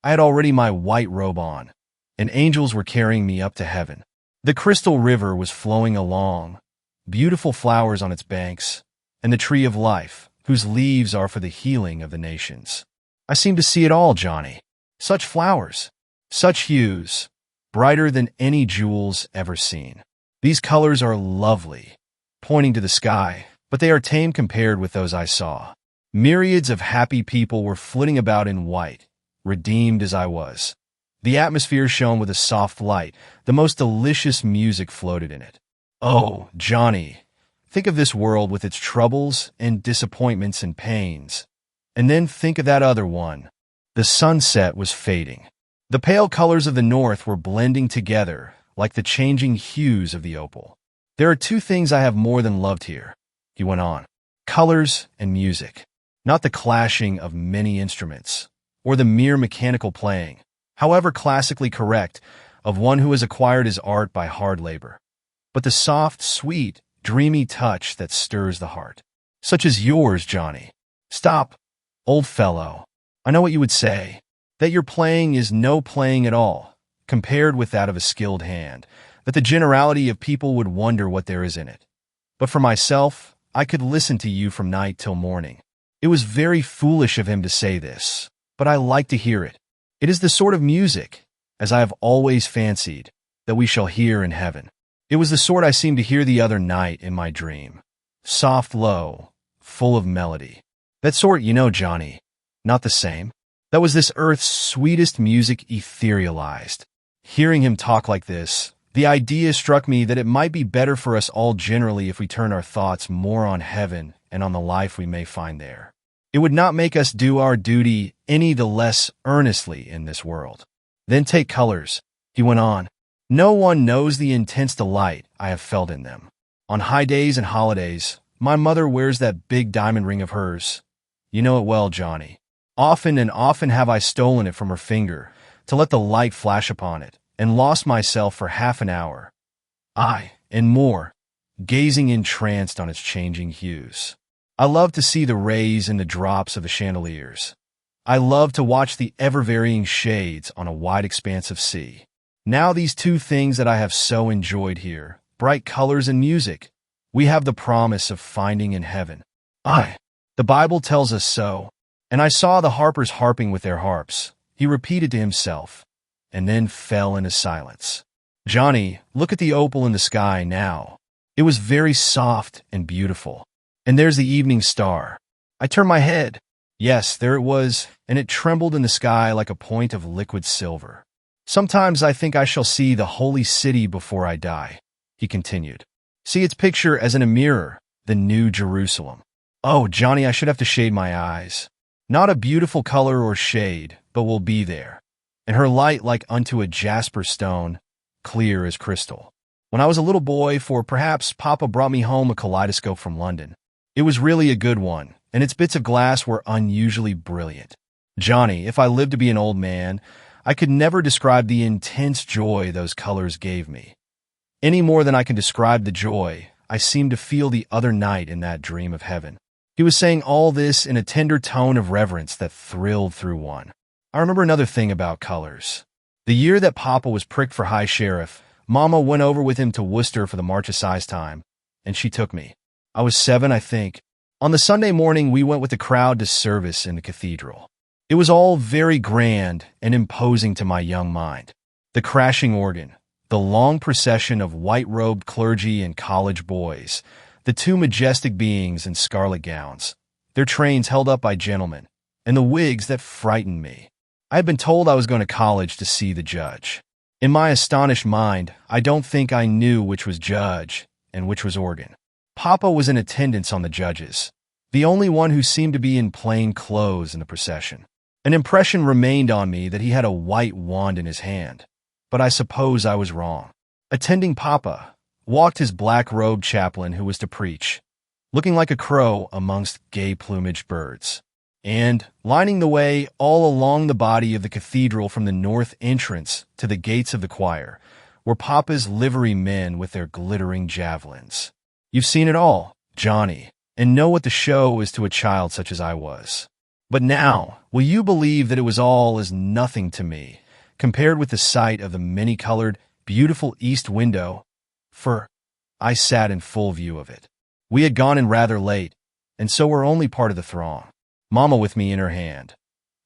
Speaker 1: I had already my white robe on, and angels were carrying me up to heaven. The crystal river was flowing along, beautiful flowers on its banks, and the tree of life, whose leaves are for the healing of the nations. I seemed to see it all, Johnny. Such flowers, such hues, brighter than any jewels ever seen. These colors are lovely, pointing to the sky, but they are tame compared with those I saw. Myriads of happy people were flitting about in white, redeemed as I was. The atmosphere shone with a soft light. The most delicious music floated in it. Oh, Johnny, think of this world with its troubles and disappointments and pains. And then think of that other one. The sunset was fading. The pale colors of the north were blending together, like the changing hues of the opal. There are two things I have more than loved here, he went on. Colors and music. Not the clashing of many instruments, or the mere mechanical playing, however classically correct, of one who has acquired his art by hard labor, but the soft, sweet, dreamy touch that stirs the heart. Such as yours, Johnny. Stop, old fellow. I know what you would say, that your playing is no playing at all, compared with that of a skilled hand, that the generality of people would wonder what there is in it. But for myself, I could listen to you from night till morning. It was very foolish of him to say this, but I like to hear it. It is the sort of music, as I have always fancied, that we shall hear in heaven. It was the sort I seemed to hear the other night in my dream. Soft, low, full of melody. That sort, you know, Johnny. Not the same. That was this earth's sweetest music etherealized. Hearing him talk like this, the idea struck me that it might be better for us all generally if we turn our thoughts more on heaven and on the life we may find there. It would not make us do our duty any the less earnestly in this world. Then take colors, he went on. No one knows the intense delight I have felt in them. On high days and holidays, my mother wears that big diamond ring of hers. You know it well, Johnny. Often and often have I stolen it from her finger to let the light flash upon it, and lost myself for half an hour. Aye, and more, gazing entranced on its changing hues. I love to see the rays and the drops of the chandeliers. I love to watch the ever-varying shades on a wide expanse of sea. Now these two things that I have so enjoyed here, bright colors and music, we have the promise of finding in heaven. Aye, the Bible tells us so. And I saw the harpers harping with their harps, he repeated to himself, and then fell into silence. Johnny, look at the opal in the sky now. It was very soft and beautiful. And there's the evening star. I turned my head. Yes, there it was, and it trembled in the sky like a point of liquid silver. Sometimes I think I shall see the holy city before I die, he continued. See its picture as in a mirror, the New Jerusalem. Oh, Johnny, I should have to shade my eyes. Not a beautiful color or shade, but will be there. And her light like unto a jasper stone, clear as crystal. When I was a little boy, for perhaps Papa brought me home a kaleidoscope from London. It was really a good one, and its bits of glass were unusually brilliant. Johnny, if I lived to be an old man, I could never describe the intense joy those colors gave me. Any more than I can describe the joy I seemed to feel the other night in that dream of heaven. He was saying all this in a tender tone of reverence that thrilled through one. I remember another thing about colors. The year that Papa was pricked for High Sheriff, Mama went over with him to Worcester for the March Assize time, and she took me. I was 7, I think. On the Sunday morning, we went with the crowd to service in the cathedral. It was all very grand and imposing to my young mind. The crashing organ, the long procession of white-robed clergy and college boys, the two majestic beings in scarlet gowns, their trains held up by gentlemen, and the wigs that frightened me. I had been told I was going to college to see the judge. In my astonished mind, I don't think I knew which was judge and which was organ. Papa was in attendance on the judges, the only one who seemed to be in plain clothes in the procession. An impression remained on me that he had a white wand in his hand, but I suppose I was wrong. Attending Papa walked his black-robed chaplain who was to preach, looking like a crow amongst gay-plumaged birds. And, lining the way all along the body of the cathedral from the north entrance to the gates of the choir, were Papa's livery men with their glittering javelins. You've seen it all, Johnny, and know what the show is to a child such as I was. But now, will you believe that it was all as nothing to me, compared with the sight of the many-colored, beautiful east window? For I sat in full view of it. We had gone in rather late, and so were only part of the throng. Mama with me in her hand.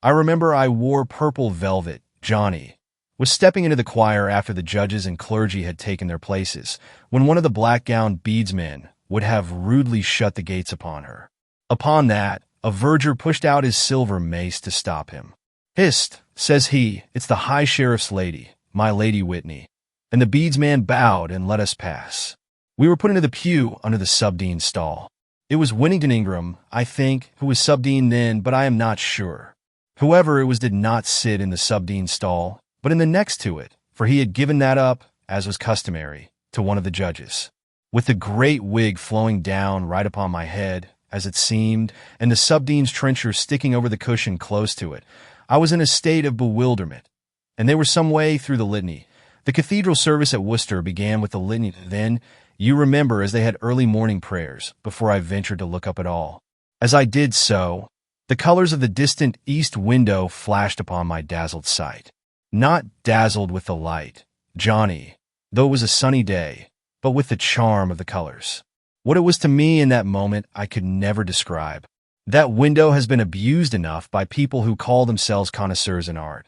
Speaker 1: I remember I wore purple velvet. Johnny was stepping into the choir after the judges and clergy had taken their places, when one of the black-gowned beadsmen would have rudely shut the gates upon her. Upon that, a verger pushed out his silver mace to stop him. "Hist," says he, "it's the High Sheriff's lady, my Lady Whitney." And the beadsman bowed and let us pass. We were put into the pew under the subdean's stall. It was Winnington Ingram, I think, who was subdean then, but I am not sure. Whoever it was did not sit in the subdean's stall, but in the next to it, for he had given that up, as was customary, to one of the judges. With the great wig flowing down right upon my head, as it seemed, and the subdean's trencher sticking over the cushion close to it, I was in a state of bewilderment, and they were some way through the litany. The cathedral service at Worcester began with the litany. Then, you remember, as they had early morning prayers, before I ventured to look up at all. As I did so, the colors of the distant east window flashed upon my dazzled sight. Not dazzled with the light, Johnny, though it was a sunny day, but with the charm of the colors. What it was to me in that moment I could never describe. That window has been abused enough by people who call themselves connoisseurs in art.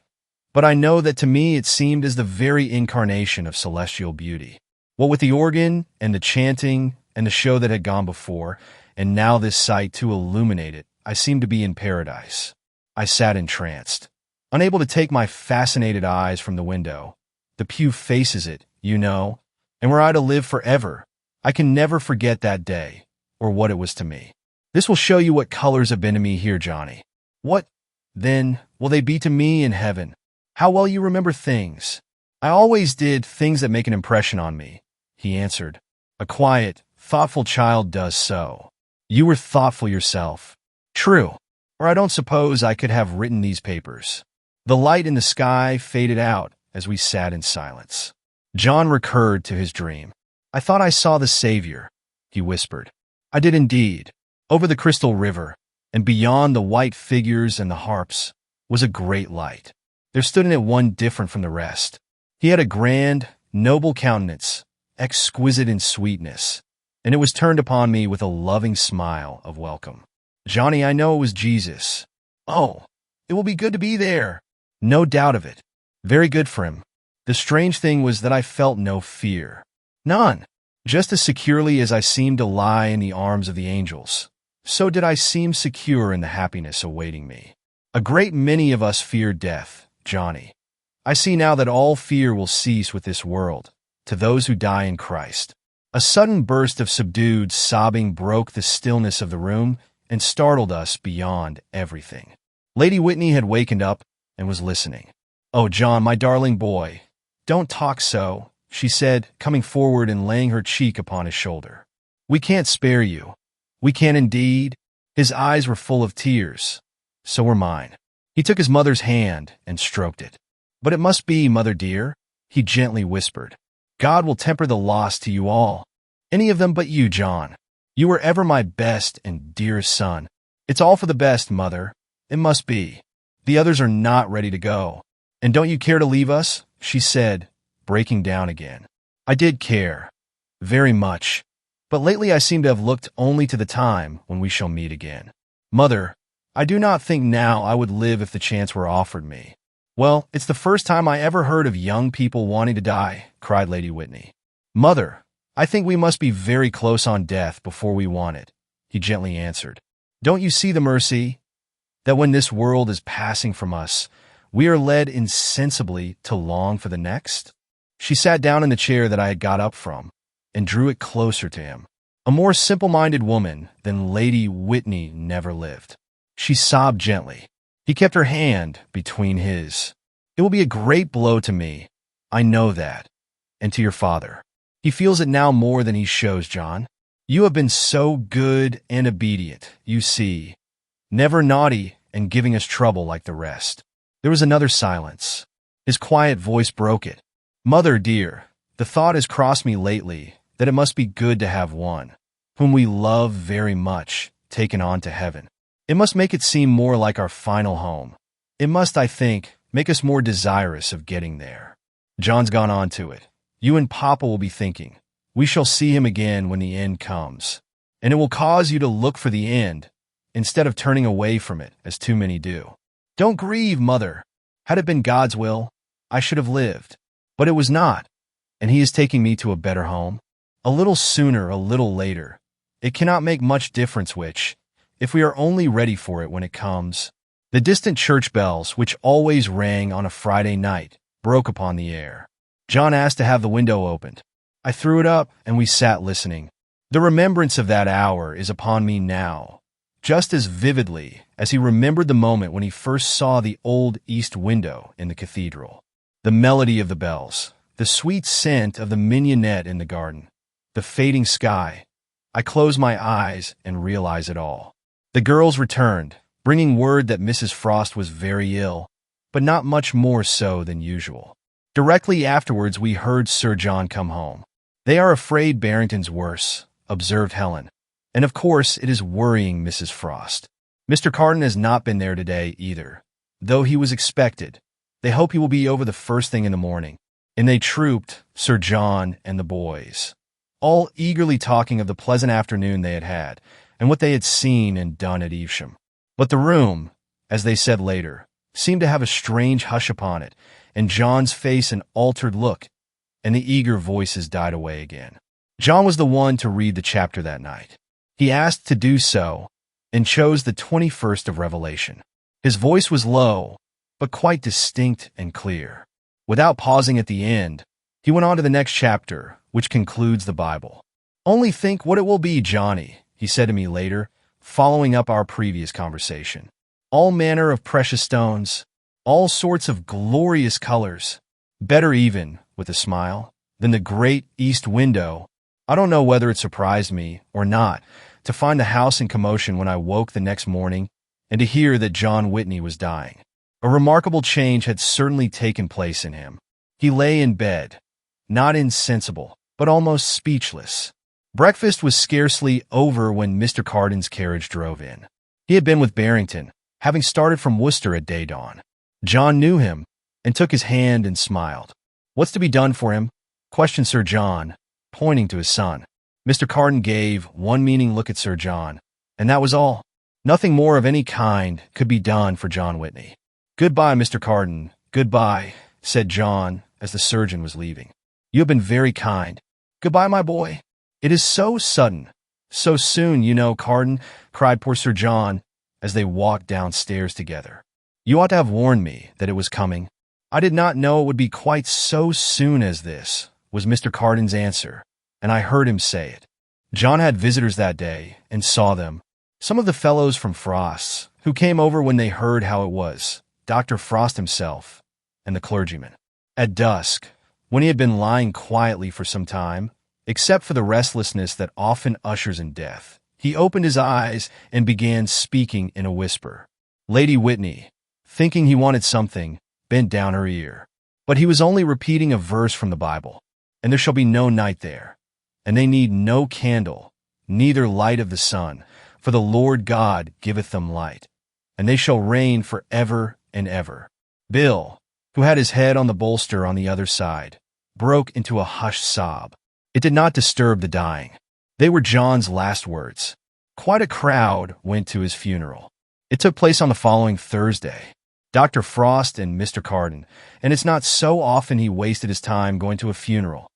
Speaker 1: But I know that to me it seemed as the very incarnation of celestial beauty. What with the organ, and the chanting, and the show that had gone before, and now this sight to illuminate it, I seemed to be in paradise. I sat entranced, unable to take my fascinated eyes from the window. The pew faces it, you know, and were I to live forever, I can never forget that day, or what it was to me. This will show you what colors have been to me here, Johnny. What, then, will they be to me in heaven? How well you remember things. I always did things that make an impression on me, he answered. A quiet, thoughtful child does so. You were thoughtful yourself. True, or I don't suppose I could have written these papers. The light in the sky faded out as we sat in silence. John recurred to his dream. I thought I saw the Savior, he whispered. I did indeed. Over the crystal river, and beyond the white figures and the harps, was a great light. There stood in it one different from the rest. He had a grand, noble countenance, exquisite in sweetness, and it was turned upon me with a loving smile of welcome. Johnny, I know it was Jesus. Oh, it will be good to be there. No doubt of it. Very good for him. The strange thing was that I felt no fear. None. Just as securely as I seemed to lie in the arms of the angels, so did I seem secure in the happiness awaiting me. A great many of us fear death, Johnny. I see now that all fear will cease with this world, to those who die in Christ. A sudden burst of subdued sobbing broke the stillness of the room and startled us beyond everything. Lady Whitney had wakened up and was listening. Oh, John, my darling boy, don't talk so, she said, coming forward and laying her cheek upon his shoulder. We can't spare you. We can indeed. His eyes were full of tears. So were mine. He took his mother's hand and stroked it. But it must be, mother dear, he gently whispered. God will temper the loss to you all. Any of them but you, John. You were ever my best and dearest son. It's all for the best, mother. It must be. The others are not ready to go. And don't you care to leave us? She said, breaking down again. I did care. Very much. But lately I seem to have looked only to the time when we shall meet again. Mother, I do not think now I would live if the chance were offered me. Well, it's the first time I ever heard of young people wanting to die, cried Lady Whitney. Mother, I think we must be very close on death before we want it, he gently answered. Don't you see the mercy? That when this world is passing from us, we are led insensibly to long for the next? She sat down in the chair that I had got up from, and drew it closer to him. A more simple-minded woman than Lady Whitney never lived. She sobbed gently. He kept her hand between his. It will be a great blow to me. I know that. And to your father. He feels it now more than he shows, John. You have been so good and obedient, you see. Never naughty and giving us trouble like the rest. There was another silence. His quiet voice broke it. Mother dear, the thought has crossed me lately that it must be good to have one, whom we love very much, taken on to heaven. It must make it seem more like our final home. It must, I think, make us more desirous of getting there. John's gone on to it. You and Papa will be thinking, we shall see him again when the end comes. And it will cause you to look for the end, instead of turning away from it, as too many do. Don't grieve, Mother. Had it been God's will, I should have lived. But it was not, and he is taking me to a better home. A little sooner, a little later. It cannot make much difference which, if we are only ready for it when it comes. The distant church bells, which always rang on a Friday night, broke upon the air. John asked to have the window opened. I threw it up, and we sat listening. The remembrance of that hour is upon me now, just as vividly as he remembered the moment when he first saw the old east window in the cathedral. The melody of the bells, the sweet scent of the mignonette in the garden, the fading sky. I close my eyes and realize it all. The girls returned, bringing word that Mrs. Frost was very ill, but not much more so than usual. Directly afterwards, we heard Sir John come home. "They are afraid Barrington's worse," observed Helen. "And of course it is worrying Mrs. Frost. Mr. Carden has not been there today either, though he was expected. They hope he will be over the first thing in the morning." And they trooped, Sir John and the boys, all eagerly talking of the pleasant afternoon they had had, and what they had seen and done at Evesham. But the room, as they said later, seemed to have a strange hush upon it, and John's face an altered look, and the eager voices died away again. John was the one to read the chapter that night. He asked to do so, and chose the 21st of Revelation. His voice was low, but quite distinct and clear. Without pausing at the end, he went on to the next chapter, which concludes the Bible. "Only think what it will be, Johnny," he said to me later, following up our previous conversation. "All manner of precious stones, all sorts of glorious colors. Better even," with a smile, "than the great east window." I don't know whether it surprised me or not to find the house in commotion when I woke the next morning and to hear that John Whitney was dying. A remarkable change had certainly taken place in him. He lay in bed, not insensible, but almost speechless. Breakfast was scarcely over when Mr. Carden's carriage drove in. He had been with Barrington, having started from Worcester at day dawn. John knew him and took his hand and smiled. "What's to be done for him?" questioned Sir John, pointing to his son. Mr. Carden gave one meaning look at Sir John, and that was all. Nothing more of any kind could be done for John Whitney. "Goodbye, Mr. Carden, goodbye," said John as the surgeon was leaving. "You have been very kind. Goodbye, my boy." "It is so sudden, so soon, you know, Carden," cried poor Sir John as they walked downstairs together. "You ought to have warned me that it was coming." "I did not know it would be quite so soon as this," was Mr. Carden's answer, and I heard him say it. John had visitors that day and saw them. Some of the fellows from Frost's, who came over when they heard how it was, Dr. Frost himself, and the clergyman. At dusk, when he had been lying quietly for some time, except for the restlessness that often ushers in death, he opened his eyes and began speaking in a whisper. Lady Whitney, thinking he wanted something, bent down her ear. But he was only repeating a verse from the Bible. "And there shall be no night there, and they need no candle, neither light of the sun, for the Lord God giveth them light, and they shall reign for ever and ever." Bill, who had his head on the bolster on the other side, broke into a hushed sob. It did not disturb the dying. They were John's last words. Quite a crowd went to his funeral. It took place on the following Thursday. Dr. Frost and Mr. Carden, and it's not so often he wasted his time going to a funeral,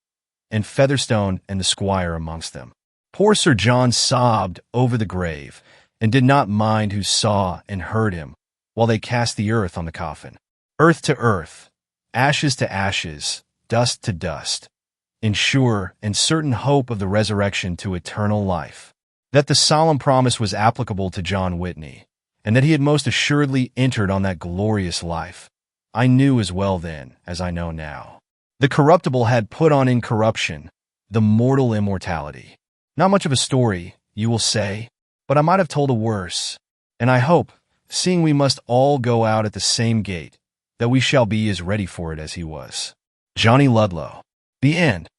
Speaker 1: and Featherstone and the squire amongst them. Poor Sir John sobbed over the grave, and did not mind who saw and heard him, while they cast the earth on the coffin. Earth to earth, ashes to ashes, dust to dust, in sure and certain hope of the resurrection to eternal life. That the solemn promise was applicable to John Whitney, and that he had most assuredly entered on that glorious life, I knew as well then as I know now. The corruptible had put on incorruption, the mortal immortality. Not much of a story, you will say, but I might have told a worse, and I hope, seeing we must all go out at the same gate, that we shall be as ready for it as he was. Johnny Ludlow. The End.